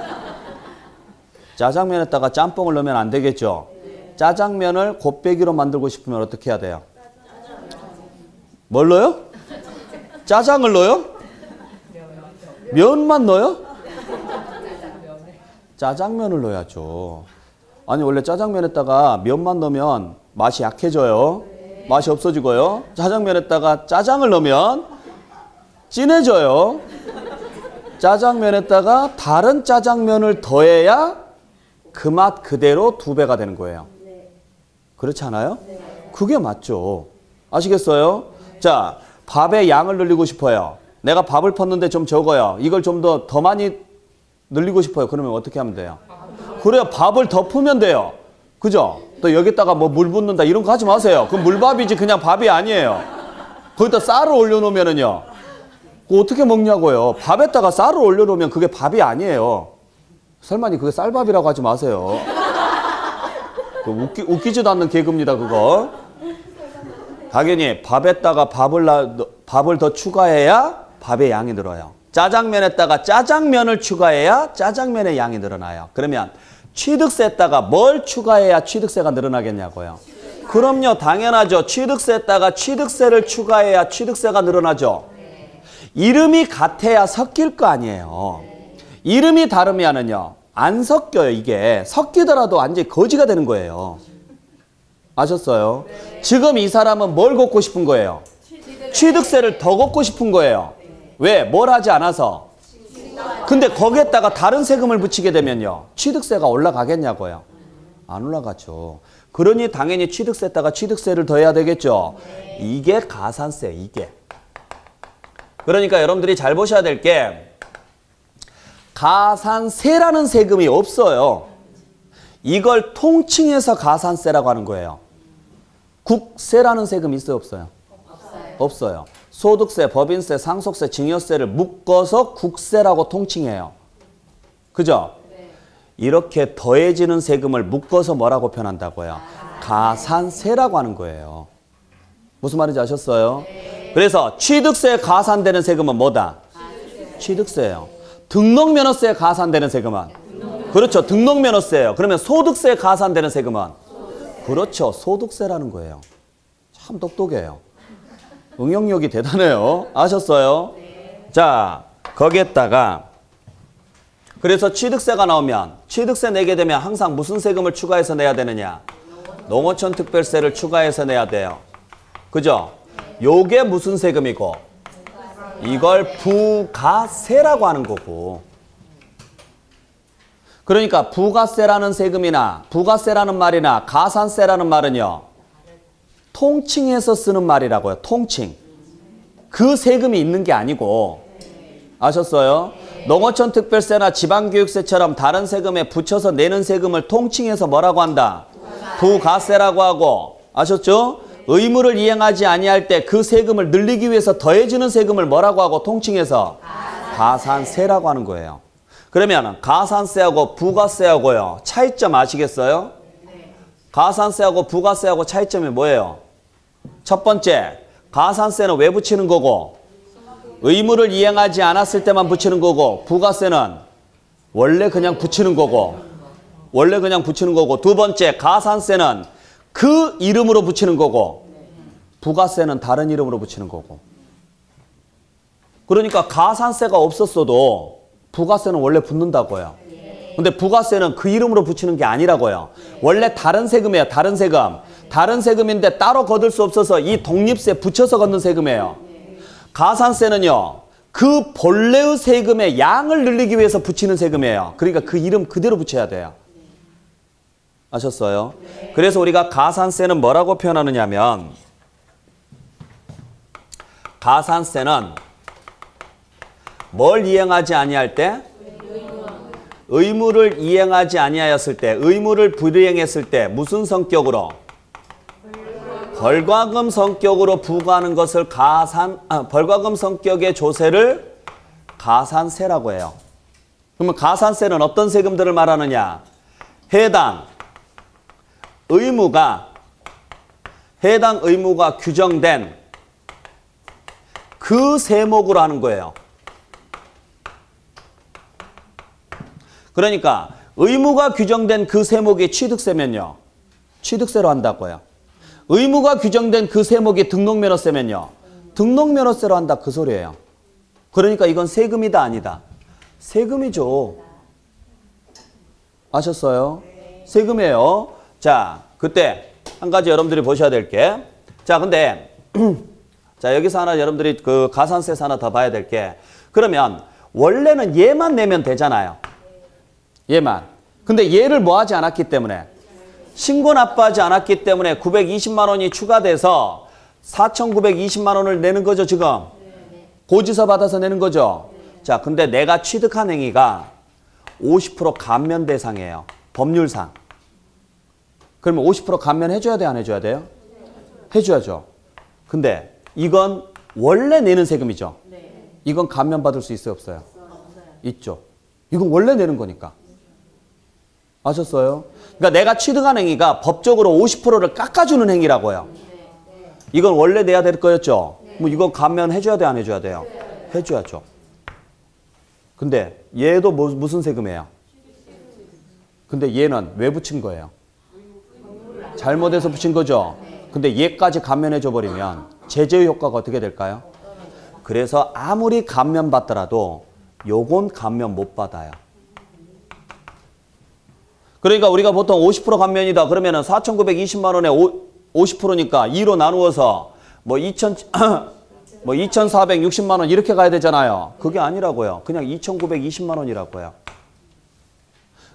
짜장면에다가 짬뽕을 넣으면 안 되겠죠. 짜장면을 곱빼기로 만들고 싶으면 어떻게 해야 돼요? 뭘 넣어요? 짜장을 넣어요? 면만 넣어요? 짜장면을 넣어야죠. 아니 원래 짜장면에다가 면만 넣으면 맛이 약해져요. 맛이 없어지고요. 짜장면에다가 짜장을 넣으면 진해져요. 짜장면에다가 다른 짜장면을 더해야 그 맛 그대로 2배가 되는 거예요. 그렇지 않아요? 그게 맞죠. 아시겠어요? 자, 밥의 양을 늘리고 싶어요. 내가 밥을 펐는데 좀 적어요. 이걸 좀 더 많이 늘리고 싶어요. 그러면 어떻게 하면 돼요? 그래야 밥을 더 풀면 돼요. 그죠? 또 여기다가 뭐 물 붓는다 이런 거 하지 마세요. 그럼 물밥이지 그냥 밥이 아니에요. 거기다 쌀을 올려놓으면은요. 그거 어떻게 먹냐고요. 밥에다가 쌀을 올려놓으면 그게 밥이 아니에요. 설마니 그게 쌀밥이라고 하지 마세요. 웃기지도 않는 개그입니다, 그거. 당연히 밥에다가 밥을 더 추가해야 밥의 양이 늘어요. 짜장면에다가 짜장면을 추가해야 짜장면의 양이 늘어나요. 그러면 취득세에다가 뭘 추가해야 취득세가 늘어나겠냐고요. 그럼요, 당연하죠. 취득세에다가 취득세를 추가해야 취득세가 늘어나죠. 이름이 같아야 섞일 거 아니에요. 이름이 다르면은요, 안 섞여요. 이게 섞이더라도 완전히 거지가 되는 거예요. 아셨어요? 지금 이 사람은 뭘 걷고 싶은 거예요? 취득세를 더 걷고 싶은 거예요. 왜? 뭘 하지 않아서. 근데 거기에다가 다른 세금을 붙이게 되면요, 취득세가 올라가겠냐고요. 안 올라가죠. 그러니 당연히 취득세에다가 취득세를 더해야 되겠죠. 이게 가산세, 이게. 그러니까 여러분들이 잘 보셔야 될 게, 가산세라는 세금이 없어요. 이걸 통칭해서 가산세라고 하는 거예요. 국세라는 세금이 있어요, 없어요? 없어요. 소득세, 법인세, 상속세, 증여세를 묶어서 국세라고 통칭해요. 그죠? 이렇게 더해지는 세금을 묶어서 뭐라고 표현한다고요? 가산세라고 하는 거예요. 무슨 말인지 아셨어요? 그래서 취득세에 가산되는 세금은 뭐다? 취득세예요. 등록면허세에 가산되는 세금은? 그렇죠. 등록면허세예요. 그러면 소득세에 가산되는 세금은? 그렇죠. 소득세라는 거예요. 참 똑똑해요. 응용력이 대단해요. 아셨어요? 자, 거기에다가 그래서 취득세가 나오면 취득세 내게 되면 항상 무슨 세금을 추가해서 내야 되느냐? 농어촌 특별세를 추가해서 내야 돼요. 그죠? 요게 무슨 세금이고? 이걸 부가세라고 하는 거고. 그러니까 부가세라는 세금이나 부가세라는 말이나 가산세라는 말은요, 통칭해서 쓰는 말이라고요. 통칭. 그 세금이 있는 게 아니고. 아셨어요? 농어촌 특별세나 지방교육세처럼 다른 세금에 붙여서 내는 세금을 통칭해서 뭐라고 한다? 부가세라고 하고. 아셨죠? 의무를 이행하지 아니할 때 그 세금을 늘리기 위해서 더해지는 세금을 뭐라고 하고 통칭해서? 가산세라고 하는 거예요. 그러면 가산세하고 부가세하고요, 차이점 아시겠어요? 가산세하고 부가세하고 차이점이 뭐예요? 첫 번째, 가산세는 왜 붙이는 거고? 의무를 이행하지 않았을 때만 붙이는 거고, 부가세는 원래 그냥 붙이는 거고. 원래 그냥 붙이는 거고. 두 번째, 가산세는 그 이름으로 붙이는 거고, 부가세는 다른 이름으로 붙이는 거고. 그러니까 가산세가 없었어도 부가세는 원래 붙는다고요. 근데 부가세는 그 이름으로 붙이는 게 아니라고요. 원래 다른 세금이에요. 다른 세금. 다른 세금인데 따로 거둘 수 없어서 이 독립세 붙여서 걷는 세금이에요. 가산세는요, 그 본래의 세금의 양을 늘리기 위해서 붙이는 세금이에요. 그러니까 그 이름 그대로 붙여야 돼요. 아셨어요? 그래서 우리가 가산세는 뭐라고 표현하느냐면, 가산세는 뭘 이행하지 아니할 때? 의무를 이행하지 아니하였을 때, 의무를 불이행했을 때 무슨 성격으로? 벌과금 성격으로 부과하는 것을 벌과금 성격의 조세를 가산세라고 해요. 그러면 가산세는 어떤 세금들을 말하느냐? 해당 의무가 규정된 그 세목으로 하는 거예요. 그러니까 의무가 규정된 그 세목이 취득세면요, 취득세로 한다고요. 의무가 규정된 그 세목이 등록면허세면요, 등록면허세로 한다, 그 소리예요. 그러니까 이건 세금이다 아니다? 세금이죠. 아셨어요? 세금이에요. 자, 그때 한 가지 여러분들이 보셔야 될 게, 자, 근데 자, 여기서 하나 여러분들이 그 가산세에서 하나 더 봐야 될 게, 그러면 원래는 얘만 내면 되잖아요. 얘만. 근데 얘를 뭐 하지 않았기 때문에, 신고 납부하지 않았기 때문에 920만 원이 추가돼서 4,920만 원을 내는 거죠, 지금. 고지서 받아서 내는 거죠. 자, 근데 내가 취득한 행위가 50% 감면 대상이에요. 법률상. 그러면 50% 감면해줘야 돼, 안 해줘야 돼요? 해줘야죠. 근데 이건 원래 내는 세금이죠. 이건 감면받을 수 있어요, 없어요? 있죠. 이건 원래 내는 거니까. 아셨어요? 그러니까 내가 취득한 행위가 법적으로 50%를 깎아주는 행위라고요. 이건 원래 내야 될 거였죠? 뭐 이거 감면해줘야 돼, 안 해줘야 돼요? 해줘야죠. 근데 얘도 무슨 세금이에요? 근데 얘는 왜 붙인 거예요? 잘못해서 붙인 거죠? 근데 얘까지 감면해줘 버리면 제재 효과가 어떻게 될까요? 그래서 아무리 감면받더라도 요건 감면 못 받아요. 그러니까 우리가 보통 50% 감면이다 그러면은 4,920만 원에 50%니까 2로 나누어서 뭐 2,460만 원 이렇게 가야 되잖아요. 그게 아니라고요. 그냥 2,920만 원이라고요.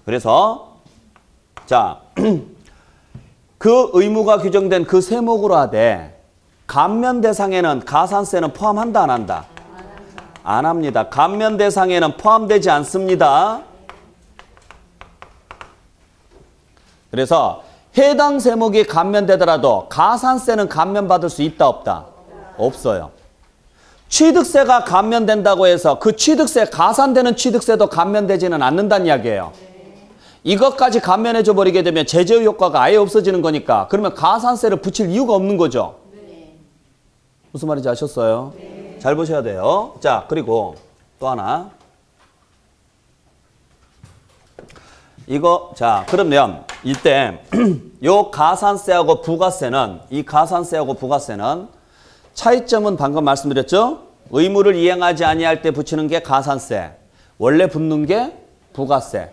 그래서 자, 그 의무가 규정된 그 세목으로 하되 감면 대상에는 가산세는 포함한다 안 한다? 안 합니다. 감면 대상에는 포함되지 않습니다. 그래서 해당 세목이 감면되더라도 가산세는 감면받을 수 있다 없다? 없어요. 취득세가 감면된다고 해서 그 취득세 가산되는 취득세도 감면되지는 않는다는 이야기예요. 이것까지 감면해줘 버리게 되면 제재 효과가 아예 없어지는 거니까 그러면 가산세를 붙일 이유가 없는 거죠. 무슨 말인지 아셨어요? 잘 보셔야 돼요. 자, 그리고 또 하나. 이거, 자, 그러면 이때 요 가산세하고 부가세는, 이 가산세하고 부가세는 차이점은 방금 말씀드렸죠? 의무를 이행하지 아니할 때 붙이는 게 가산세, 원래 붙는 게 부가세.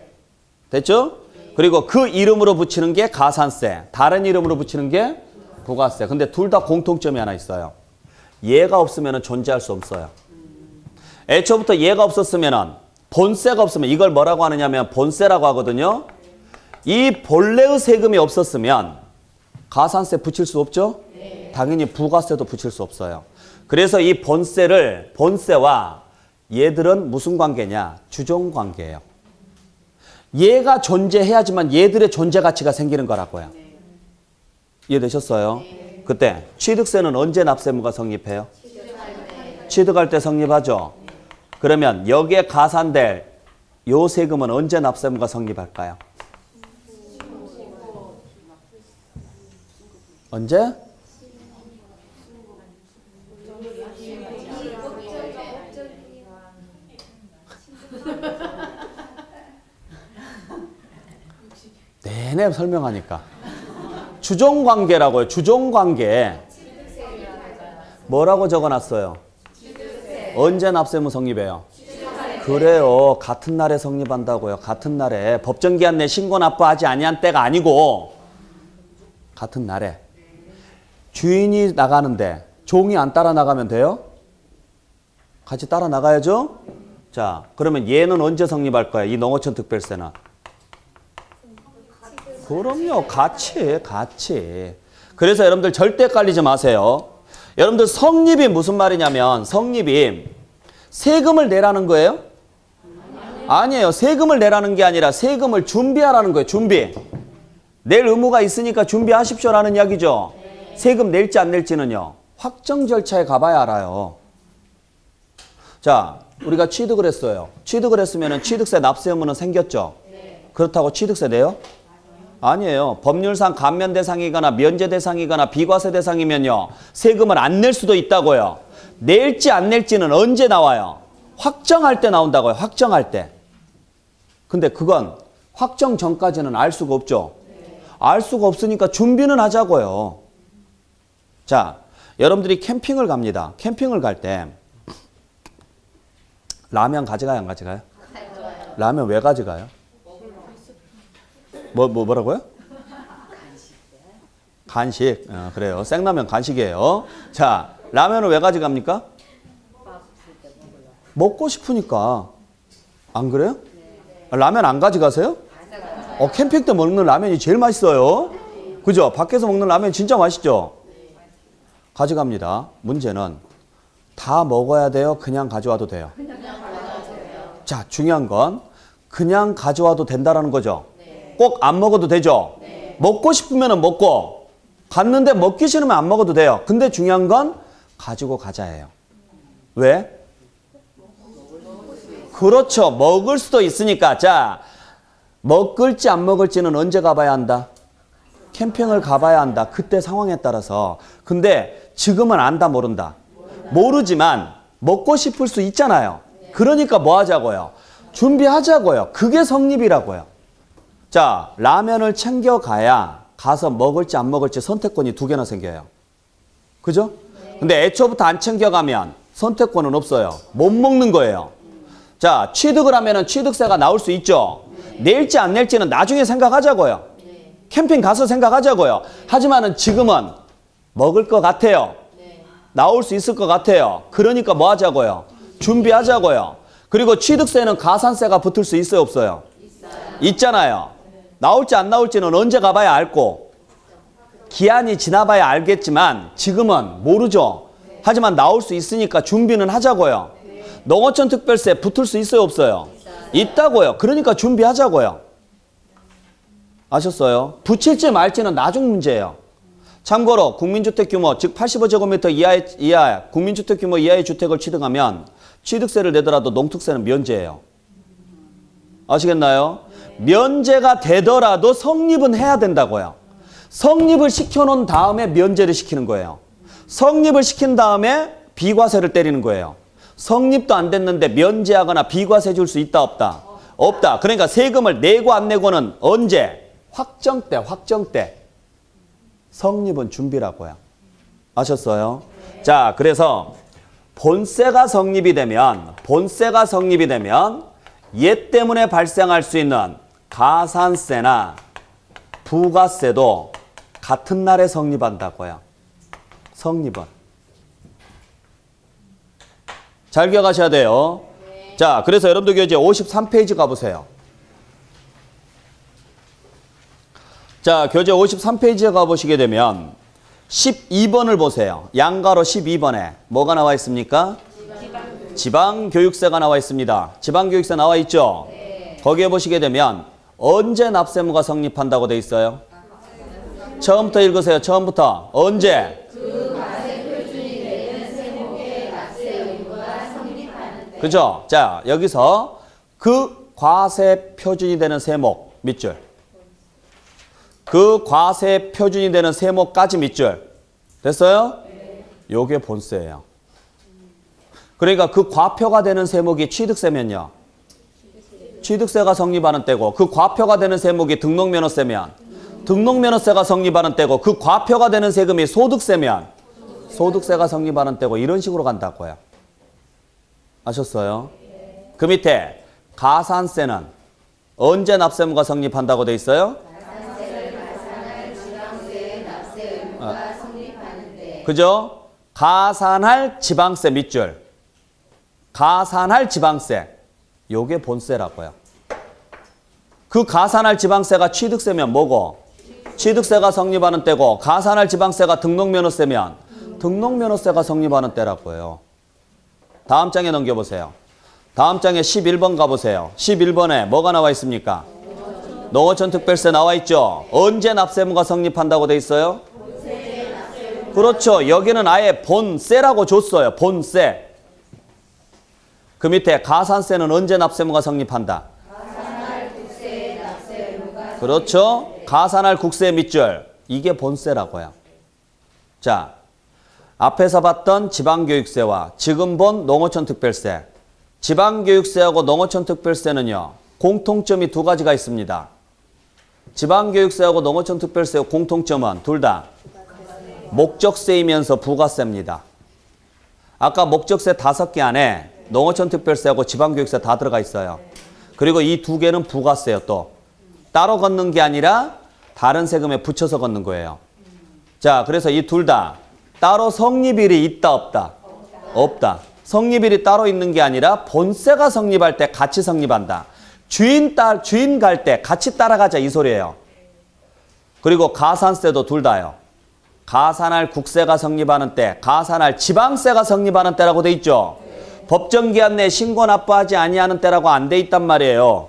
됐죠? 그리고 그 이름으로 붙이는 게 가산세, 다른 이름으로 붙이는 게 부가세. 근데 둘 다 공통점이 하나 있어요. 얘가 없으면 존재할 수 없어요. 애초부터 얘가 없었으면 본세가 없으면 이걸 뭐라고 하느냐면 본세라고 하거든요. 이 본래의 세금이 없었으면 가산세 붙일 수 없죠? 당연히 부가세도 붙일 수 없어요. 그래서 이 본세와 얘들은 무슨 관계냐? 주종 관계예요. 얘가 존재해야지만 얘들의 존재 가치가 생기는 거라고요. 이해되셨어요? 그때 취득세는 언제 납세무가 성립해요? 취득할 때 성립하죠. 그러면 여기에 가산될 요 세금은 언제 납세무가 성립할까요? 언제? 내내 설명하니까. 주종관계라고요. 주종관계. 뭐라고 적어놨어요? 언제 납세무 성립해요? 그래요. 같은 날에 성립한다고요. 같은 날에. 법정기한 내 신고 납부하지 아니한 때가 아니고 같은 날에. 주인이 나가는데 종이 안 따라 나가면 돼요? 같이 따라 나가야죠? 자, 그러면 얘는 언제 성립할 거야? 이 농어촌 특별세는. 그럼요. 같이. 그래서 여러분들 절대 헷갈리지 마세요. 여러분들 성립이 무슨 말이냐면 성립이 세금을 내라는 거예요? 아니에요. 세금을 내라는 게 아니라 세금을 준비하라는 거예요. 준비. 낼 의무가 있으니까 준비하십시오라는 이야기죠. 세금 낼지 안 낼지는요. 확정 절차에 가봐야 알아요. 자, 우리가 취득을 했어요. 취득을 했으면 취득세 납세 의무는 생겼죠. 그렇다고 취득세 내요? 아니에요. 법률상 감면 대상이거나 면제 대상이거나 비과세 대상이면요. 세금을 안 낼 수도 있다고요. 낼지 안 낼지는 언제 나와요? 확정할 때 나온다고요. 확정할 때. 근데 그건 확정 전까지는 알 수가 없죠. 알 수가 없으니까 준비는 하자고요. 자, 여러분들이 캠핑을 갑니다. 캠핑을 갈 때 라면 가져가요? 안 가져가요? 라면 왜 가져가요? 뭐라고요? 간식. 그래요. 생라면 간식이에요. 자, 라면을 왜 가져갑니까? 먹고 싶으니까. 안 그래요? 라면 안 가져가세요? 캠핑 때 먹는 라면이 제일 맛있어요. 그죠? 밖에서 먹는 라면 진짜 맛있죠? 가져갑니다. 문제는 다 먹어야 돼요? 그냥 가져와도 돼요? 자, 중요한 건 그냥 가져와도 된다라는 거죠. 꼭 안 먹어도 되죠. 먹고 싶으면 먹고 갔는데 먹기 싫으면 안 먹어도 돼요. 근데 중요한 건 가지고 가자예요. 왜? 그렇죠. 먹을 수도 있으니까. 자, 먹을지 안 먹을지는 언제 가봐야 한다? 캠핑을 가봐야 한다. 그때 상황에 따라서. 근데 지금은 안다 모른다. 모르지만 먹고 싶을 수 있잖아요. 그러니까 뭐 하자고요? 준비하자고요. 그게 성립이라고요. 자, 라면을 챙겨가야 가서 먹을지 안 먹을지 선택권이 2개나 생겨요. 그죠? 근데 애초부터 안 챙겨가면 선택권은 없어요. 못 먹는 거예요. 자, 취득을 하면은 취득세가 나올 수 있죠. 낼지 안 낼지는 나중에 생각하자고요. 캠핑 가서 생각하자고요. 하지만은 지금은 먹을 것 같아요. 나올 수 있을 것 같아요. 그러니까 뭐 하자고요? 준비하자고요. 그리고 취득세는 가산세가 붙을 수 있어요, 없어요? 있잖아요. 나올지 안 나올지는 언제 가봐야 알고 기한이 지나봐야 알겠지만 지금은 모르죠. 하지만 나올 수 있으니까 준비는 하자고요. 농어촌 특별세 붙을 수 있어요, 없어요? 있다고요. 그러니까 준비하자고요. 아셨어요? 붙일지 말지는 나중 문제예요. 참고로 국민주택 규모, 즉 85제곱미터 이하 국민주택 규모 이하의 주택을 취득하면 취득세를 내더라도 농특세는 면제예요. 아시겠나요? 면제가 되더라도 성립은 해야 된다고요. 성립을 시켜놓은 다음에 면제를 시키는 거예요. 성립을 시킨 다음에 비과세를 때리는 거예요. 성립도 안 됐는데 면제하거나 비과세 줄 수 있다, 없다? 없다. 그러니까 세금을 내고 안 내고는 언제? 확정 때. 성립은 준비라고요. 아셨어요? 자, 그래서 본세가 성립이 되면 얘 때문에 발생할 수 있는 가산세나 부가세도 같은 날에 성립한다고요. 성립은. 잘 기억하셔야 돼요. 자, 그래서 여러분들 교재 53페이지 가보세요. 자, 교재 53페이지에 가보시게 되면 12번을 보세요. 양가로 12번에 뭐가 나와 있습니까? 지방교육세가 나와 있습니다. 지방교육세 나와 있죠? 거기에 보시게 되면 언제 납세무가 성립한다고 돼 있어요? 처음부터 읽으세요. 처음부터. 언제? 그죠? 자, 여기서 그 과세 표준이 되는 세목 밑줄. 그 과세 표준이 되는 세목까지 밑줄. 됐어요? 요게 본세예요. 그러니까 그 과표가 되는 세목이 취득세면요. 취득세가 성립하는 때고 그 과표가 되는 세목이 등록면허세면 등록면허세가 성립하는 때고 그 과표가 되는 세금이 소득세면 소득세가 성립하는 때고 이런 식으로 간다고요. 아셨어요? 그 밑에 가산세는 언제 납세무가 성립한다고 돼 있어요? 그죠? 가산할 지방세 밑줄. 가산할 지방세. 요게 본세라고요. 그 가산할 지방세가 취득세면 뭐고? 취득세가 성립하는 때고 가산할 지방세가 등록면허세면 등록면허세가 성립하는 때라고요. 다음 장에 넘겨보세요. 다음 장에 11번 가보세요. 11번에 뭐가 나와 있습니까? 농어촌 특별세 나와 있죠? 언제 납세무가 성립한다고 돼 있어요? 그렇죠. 여기는 아예 본세라고 줬어요. 본세. 그 밑에 가산세는 언제 납세무가 성립한다? 가산할 국세 납세무가 그렇죠. 가산할 국세 밑줄. 이게 본세라고요. 자, 앞에서 봤던 지방교육세와 지금 본 농어촌 특별세. 지방교육세하고 농어촌 특별세는요. 공통점이 2가지가 있습니다. 지방교육세하고 농어촌 특별세의 공통점은 둘 다 목적세이면서 부가세입니다. 아까 목적세 5개 안에 농어촌 특별세하고 지방교육세 다 들어가 있어요. 그리고 이 2개는 부가세예요. 또 따로 걷는 게 아니라 다른 세금에 붙여서 걷는 거예요. 자, 그래서 이 둘 다 따로 성립일이 있다, 없다? 없다. 성립일이 따로 있는 게 아니라 본세가 성립할 때 같이 성립한다. 주인 갈 때 같이 따라가자 이 소리예요. 그리고 가산세도 둘 다요. 가산할 국세가 성립하는 때, 가산할 지방세가 성립하는 때라고 돼 있죠. 법정기한 내에 신고 납부하지 아니하는 때라고 안 돼 있단 말이에요.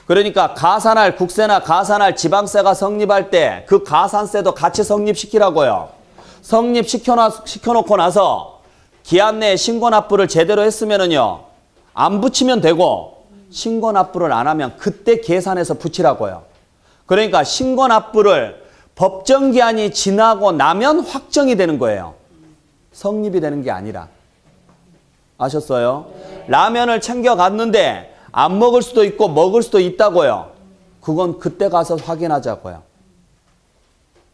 그러니까 가산할 국세나 가산할 지방세가 성립할 때 그 가산세도 같이 성립시키라고요. 성립시켜놓고 나서 기한 내에 신고 납부를 제대로 했으면은요. 안 붙이면 되고 신고납부를 안 하면 그때 계산해서 붙이라고요. 그러니까 신고납부를 법정기한이 지나고 나면 확정이 되는 거예요. 성립이 되는 게 아니라. 아셨어요? 라면을 챙겨갔는데 안 먹을 수도 있고 먹을 수도 있다고요. 그건 그때 가서 확인하자고요.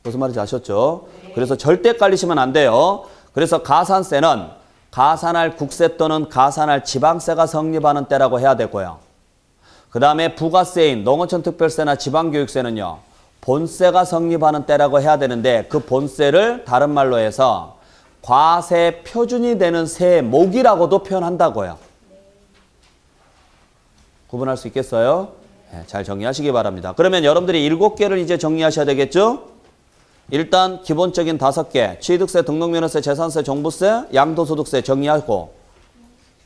무슨 말인지 아셨죠? 그래서 절대 깔리시면 안 돼요. 그래서 가산세는 가산할 국세 또는 가산할 지방세가 성립하는 때라고 해야 되고요. 그 다음에 부가세인 농어촌 특별세나 지방교육세는요. 본세가 성립하는 때라고 해야 되는데 그 본세를 다른 말로 해서 과세 표준이 되는 세목이라고도 표현한다고요. 구분할 수 있겠어요? 네, 잘 정리하시기 바랍니다. 그러면 여러분들이 7개를 이제 정리하셔야 되겠죠? 일단 기본적인 5개, 취득세, 등록면허세, 재산세, 종부세, 양도소득세 정리하고,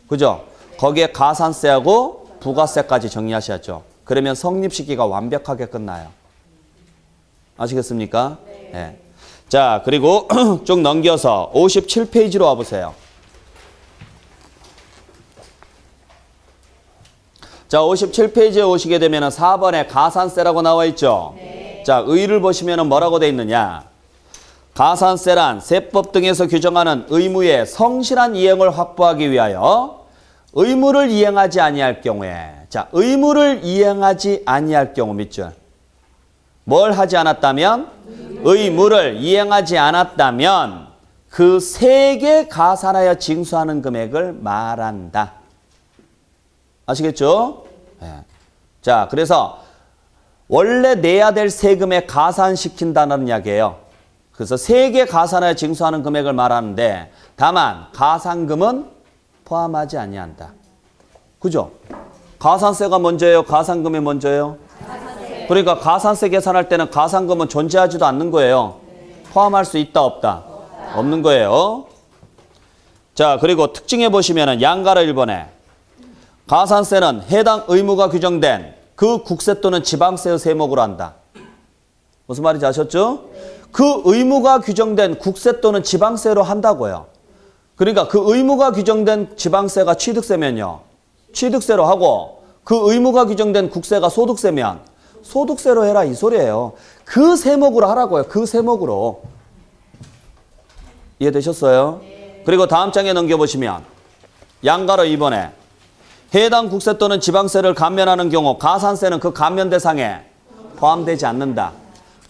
그죠? 거기에 가산세하고 부가세까지 정리하셔야죠. 그러면 성립시기가 완벽하게 끝나요. 아시겠습니까? 네. 자, 그리고 쭉 넘겨서 57페이지로 와보세요. 자, 57페이지에 오시게 되면 4번에 가산세라고 나와 있죠? 네. 자, 의를 보시면 뭐라고 돼 있느냐? 가산세란 세법 등에서 규정하는 의무의 성실한 이행을 확보하기 위하여 의무를 이행하지 아니할 경우에, 자, 의무를 이행하지 아니할 경우 밑줄. 뭘 하지 않았다면? 의무를 이행하지 않았다면 그 세액에 가산하여 징수하는 금액을 말한다. 아시겠죠? 네. 자, 그래서 원래 내야 될 세금에 가산시킨다는 이야기예요. 그래서 세액에 가산하여 징수하는 금액을 말하는데 다만 가산금은 포함하지 아니한다. 그죠? 가산세가 먼저예요? 가산금이 먼저예요? 가산세. 그러니까 가산세 계산할 때는 가산금은 존재하지도 않는 거예요. 포함할 수 있다 없다? 없는 거예요. 자, 그리고 특징해 보시면 양가로 1번에 가산세는 해당 의무가 규정된 그 국세 또는 지방세의 세목으로 한다. 무슨 말인지 아셨죠? 그 의무가 규정된 국세 또는 지방세로 한다고요. 그러니까 그 의무가 규정된 지방세가 취득세면요. 취득세로 하고 그 의무가 규정된 국세가 소득세면 소득세로 해라 이 소리예요. 그 세목으로 하라고요. 그 세목으로. 이해되셨어요? 그리고 다음 장에 넘겨보시면 양가로 2번에 해당 국세 또는 지방세를 감면하는 경우 가산세는 그 감면 대상에 포함되지 않는다.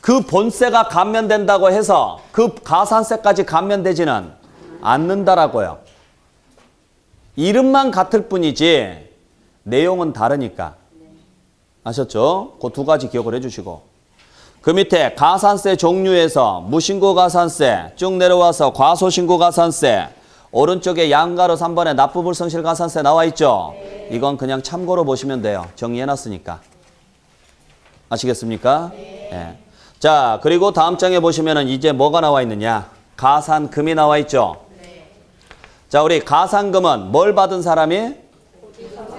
그 본세가 감면된다고 해서 그 가산세까지 감면되지는 않는다라고요. 이름만 같을 뿐이지 내용은 다르니까. 아셨죠? 그 두 가지 기억을 해주시고. 그 밑에 가산세 종류에서 무신고 가산세 쭉 내려와서 과소신고 가산세 오른쪽에 양가로 3번에 납부불성실 가산세 나와 있죠? 이건 그냥 참고로 보시면 돼요. 정리해놨으니까. 아시겠습니까? 네. 자, 그리고 다음 장에 보시면은 이제 뭐가 나와 있느냐? 가산금이 나와 있죠? 자, 우리 가산금은 뭘 받은 사람이?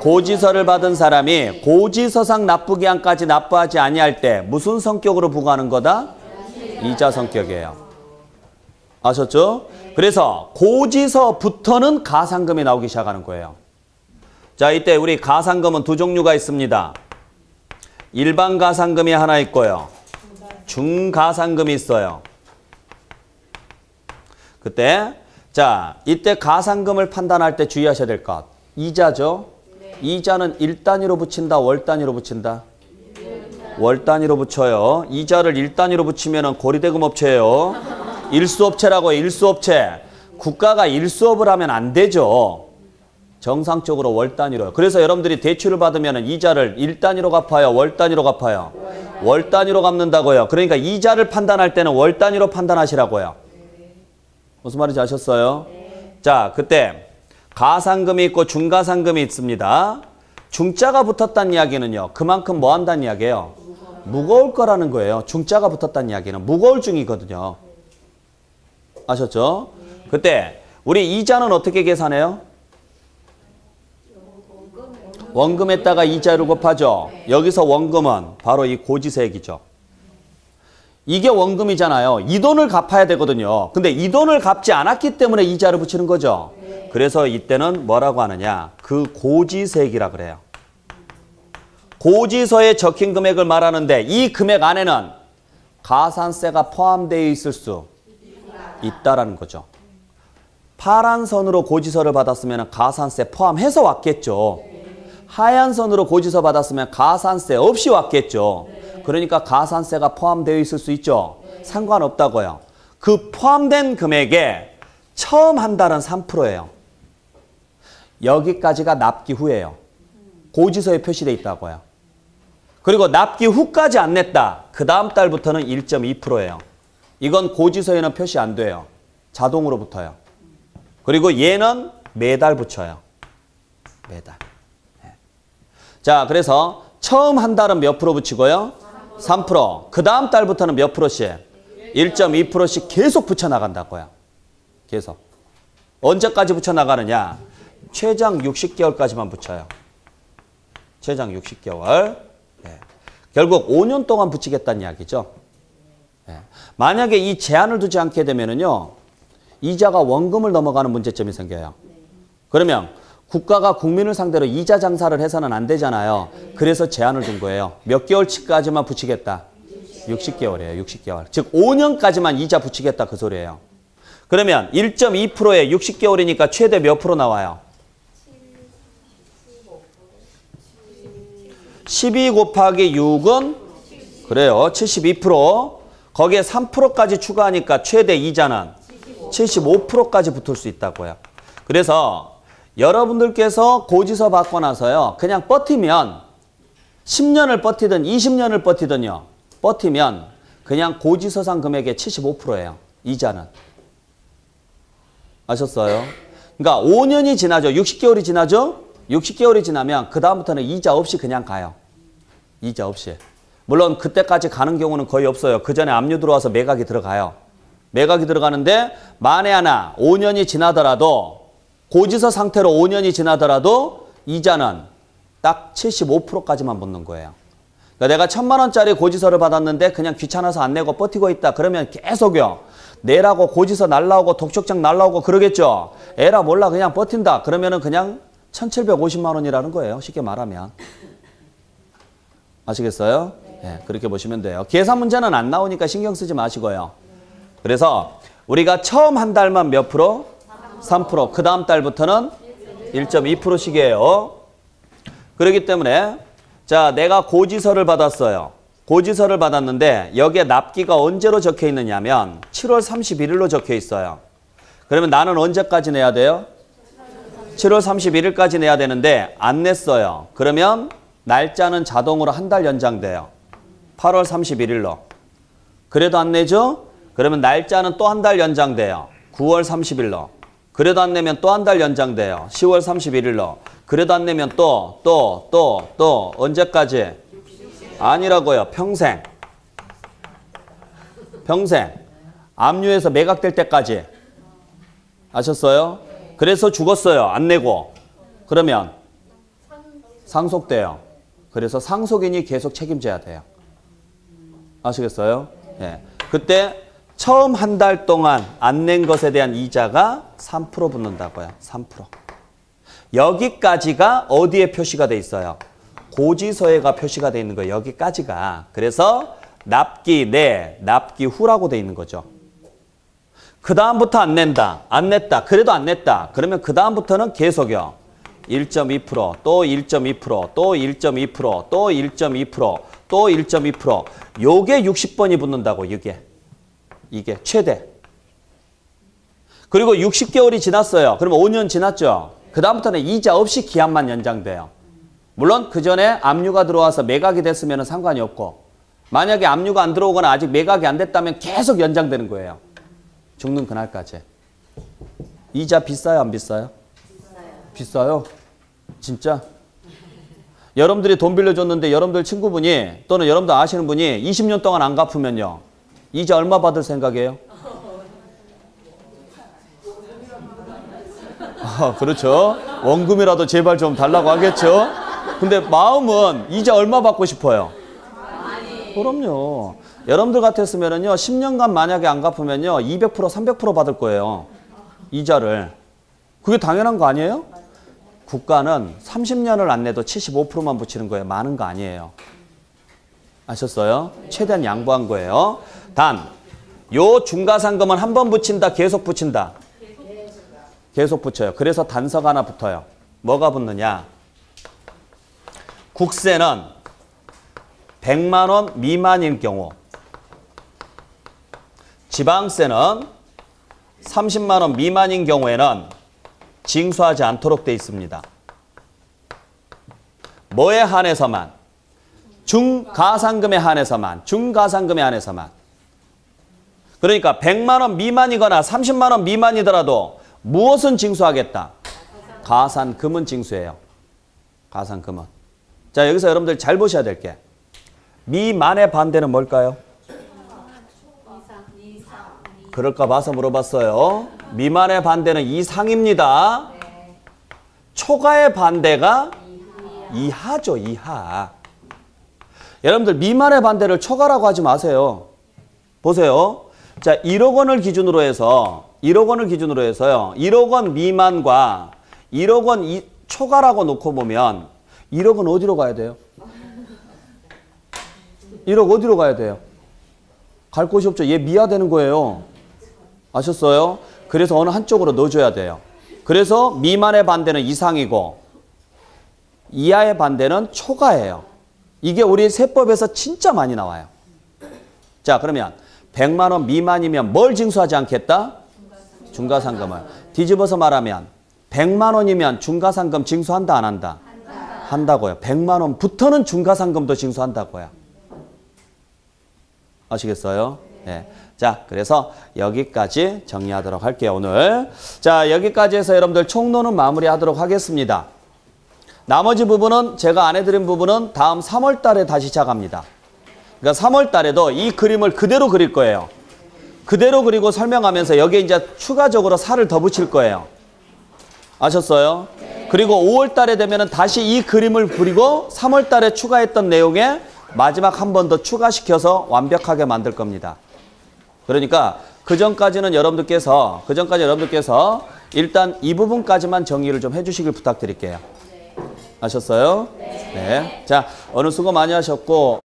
고지서를 받은 사람이 고지서상 납부기한까지 납부하지 아니할 때 무슨 성격으로 부과하는 거다? 이자 성격이에요. 아셨죠? 그래서 고지서부터는 가산금이 나오기 시작하는 거예요. 자, 이때 우리 가산금은 두 종류가 있습니다. 일반 가산금이 하나 있고요. 중가산금이 있어요. 그때 자, 이때 가산금을 판단할 때 주의하셔야 될 것. 이자죠. 이자는 일 단위로 붙인다, 월 단위로 붙인다? 월 단위로 붙여요. 이자를 일 단위로 붙이면 고리대금 업체예요. 일수업체라고 해요. 일수업체. 국가가 일수업을 하면 안 되죠. 정상적으로 월 단위로요. 그래서 여러분들이 대출을 받으면 이자를 일 단위로 갚아요? 월 단위로 갚아요? 월 단위로 갚는다고요. 그러니까 이자를 판단할 때는 월 단위로 판단하시라고요. 무슨 말인지 아셨어요? 자, 그때 가산금이 있고 중가산금이 있습니다. 중자가 붙었다는 이야기는요. 그만큼 뭐 한다는 이야기예요? 무거울 거라는 거예요. 중자가 붙었다는 이야기는 무거울 중이거든요. 아셨죠? 그때 우리 이자는 어떻게 계산해요? 원금에다가 이자를 곱하죠. 여기서 원금은 바로 이 고지세액이죠. 이게 원금이잖아요. 이 돈을 갚아야 되거든요. 근데 이 돈을 갚지 않았기 때문에 이자를 붙이는 거죠. 그래서 이때는 뭐라고 하느냐. 그 고지서액이라 그래요. 고지서에 적힌 금액을 말하는데 이 금액 안에는 가산세가 포함되어 있을 수 있다라는 거죠. 파란 선으로 고지서를 받았으면 가산세 포함해서 왔겠죠. 하얀 선으로 고지서 받았으면 가산세 없이 왔겠죠. 그러니까 가산세가 포함되어 있을 수 있죠. 상관없다고요. 그 포함된 금액에 처음 한 달은 3%예요. 여기까지가 납기 후예요. 고지서에 표시되어 있다고요. 그리고 납기 후까지 안 냈다. 그 다음 달부터는 1.2%예요. 이건 고지서에는 표시 안 돼요. 자동으로 붙어요. 그리고 얘는 매달 붙여요. 매달. 자, 그래서 처음 한 달은 몇 프로 붙이고요? 3%. 그 다음 달부터는 몇 프로씩? 1.2%씩 계속 붙여나간다고요. 계속. 언제까지 붙여나가느냐? 최장 60개월까지만 붙여요. 최장 60개월. 네. 결국 5년 동안 붙이겠다는 이야기죠. 네. 만약에 이 제한을 두지 않게 되면은요, 이자가 원금을 넘어가는 문제점이 생겨요. 그러면 국가가 국민을 상대로 이자 장사를 해서는 안 되잖아요. 그래서 제한을 둔 거예요. 몇 개월치까지만 붙이겠다. 60개월이에요. 60개월. 즉 5년까지만 이자 붙이겠다 그 소리예요. 그러면 1.2%에 60개월이니까 최대 몇 프로 나와요? 12 곱하기 6은 그래요. 72%. 거기에 3%까지 추가하니까 최대 이자는 75%까지 붙을 수 있다고요. 그래서 여러분들께서 고지서 받고 나서요. 그냥 버티면 10년을 버티든 20년을 버티든요. 버티면 그냥 고지서상 금액의 75%예요. 이자는. 아셨어요? 그러니까 5년이 지나죠. 60개월이 지나죠? 60개월이 지나면 그 다음부터는 이자 없이 그냥 가요. 이자 없이. 물론 그때까지 가는 경우는 거의 없어요. 그 전에 압류 들어와서 매각이 들어가요. 매각이 들어가는데 만에 하나 5년이 지나더라도 고지서 상태로 5년이 지나더라도 이자는 딱 75%까지만 붙는 거예요. 그러니까 내가 1,000만 원짜리 고지서를 받았는데 그냥 귀찮아서 안 내고 버티고 있다. 그러면 계속요. 내라고 고지서 날라오고 독촉장 날라오고 그러겠죠. 에라 몰라 그냥 버틴다. 그러면은 그냥 1,750만 원이라는 거예요. 쉽게 말하면. 아시겠어요? 네, 그렇게 보시면 돼요. 계산 문제는 안 나오니까 신경 쓰지 마시고요. 그래서 우리가 처음 한 달만 몇 프로? 3%. 그 다음 달부터는 1.2%씩이에요. 그렇기 때문에 자, 내가 고지서를 받았어요. 고지서를 받았는데 여기에 납기가 언제로 적혀 있느냐면 7월 31일로 적혀 있어요. 그러면 나는 언제까지 내야 돼요? 7월 31일까지 내야 되는데 안 냈어요. 그러면 날짜는 자동으로 한 달 연장돼요. 8월 31일로. 그래도 안 내죠? 그러면 날짜는 또 한 달 연장돼요. 9월 30일로. 그래도 안 내면 또 한 달 연장돼요. 10월 31일로. 그래도 안 내면 또 언제까지? 아니라고요. 평생. 평생. 압류해서 매각될 때까지. 아셨어요? 그래서 죽었어요. 안 내고. 그러면 상속돼요. 그래서 상속인이 계속 책임져야 돼요. 아시겠어요? 네. 그때 처음 한 달 동안 안 낸 것에 대한 이자가 3% 붙는다고요. 3%. 여기까지가 어디에 표시가 돼 있어요? 고지서에가 표시가 돼 있는 거예요. 여기까지가. 그래서 납기 내, 납기 후라고 돼 있는 거죠. 그 다음부터 안 낸다. 안 냈다. 그래도 안 냈다. 그러면 그 다음부터는 계속요. 1.2%, 또 1.2%, 또 1.2%, 또 1.2%, 또 1.2%. 요게 60번이 붙는다고, 이게 최대. 그리고 60개월이 지났어요. 그러면 5년 지났죠. 그 다음부터는 이자 없이 기한만 연장돼요. 물론 그 전에 압류가 들어와서 매각이 됐으면 상관이 없고, 만약에 압류가 안 들어오거나 아직 매각이 안 됐다면 계속 연장되는 거예요. 죽는 그날까지. 이자 비싸요, 안 비싸요? 비싸요? 진짜? 여러분들이 돈 빌려줬는데 여러분들 친구분이 또는 여러분들 아시는 분이 20년 동안 안 갚으면요. 이자 얼마 받을 생각이에요? 아, 그렇죠. 원금이라도 제발 좀 달라고 하겠죠. 근데 마음은 이자 얼마 받고 싶어요? 그럼요. 여러분들 같았으면은요, 10년간 만약에 안 갚으면요, 200%, 300% 받을 거예요. 이자를. 그게 당연한 거 아니에요? 국가는 30년을 안 내도 75%만 붙이는 거예요. 많은 거 아니에요. 아셨어요? 최대한 양보한 거예요. 단, 요 중과상금은 한 번 붙인다, 계속 붙인다? 계속 붙여요. 그래서 단서가 하나 붙어요. 뭐가 붙느냐? 국세는 100만 원 미만인 경우, 지방세는 30만 원 미만인 경우에는 징수하지 않도록 돼 있습니다. 뭐에 한해서만? 중가상금에 한해서만. 중가상금에 한해서만. 그러니까 100만 원 미만이거나 30만 원 미만이더라도 무엇은 징수하겠다? 가산금은 징수해요. 가산금은. 자, 여기서 여러분들 잘 보셔야 될 게, 미만의 반대는 뭘까요? 그럴까 봐서 물어봤어요. 미만의 반대는 이상입니다. 초과의 반대가 이하죠, 이하. 여러분들 미만의 반대를 초과라고 하지 마세요. 보세요. 자, 1억 원을 기준으로 해서, 1억 원을 기준으로 해서요, 1억 원 미만과 1억 원 초과라고 놓고 보면 1억은 어디로 가야 돼요? 1억 어디로 가야 돼요? 갈 곳이 없죠. 얘 미화되는 거예요. 아셨어요? 그래서 어느 한쪽으로 넣어줘야 돼요. 그래서 미만의 반대는 이상이고 이하의 반대는 초과예요. 이게 우리 세법에서 진짜 많이 나와요. 자, 그러면 100만 원 미만이면 뭘 징수하지 않겠다? 중과상금을. 뒤집어서 말하면 100만 원이면 중과상금 징수한다, 안 한다? 한다고요. 100만 원부터는 중과상금도 징수한다고요. 아시겠어요? 네. 자, 그래서 여기까지 정리하도록 할게요, 오늘. 자, 여기까지 해서 여러분들 총론은 마무리하도록 하겠습니다. 나머지 부분은, 제가 안 해드린 부분은 다음 3월 달에 다시 시작합니다. 그러니까 3월 달에도 이 그림을 그대로 그릴 거예요. 그대로 그리고 설명하면서 여기에 이제 추가적으로 살을 더 붙일 거예요. 아셨어요? 그리고 5월 달에 되면은 다시 이 그림을 그리고 3월 달에 추가했던 내용에 마지막 한 번 더 추가시켜서 완벽하게 만들 겁니다. 그러니까 그 전까지는 여러분들께서 일단 이 부분까지만 정리를 좀 해주시길 부탁드릴게요. 아셨어요? 네. 자, 오늘 수고 많이 하셨고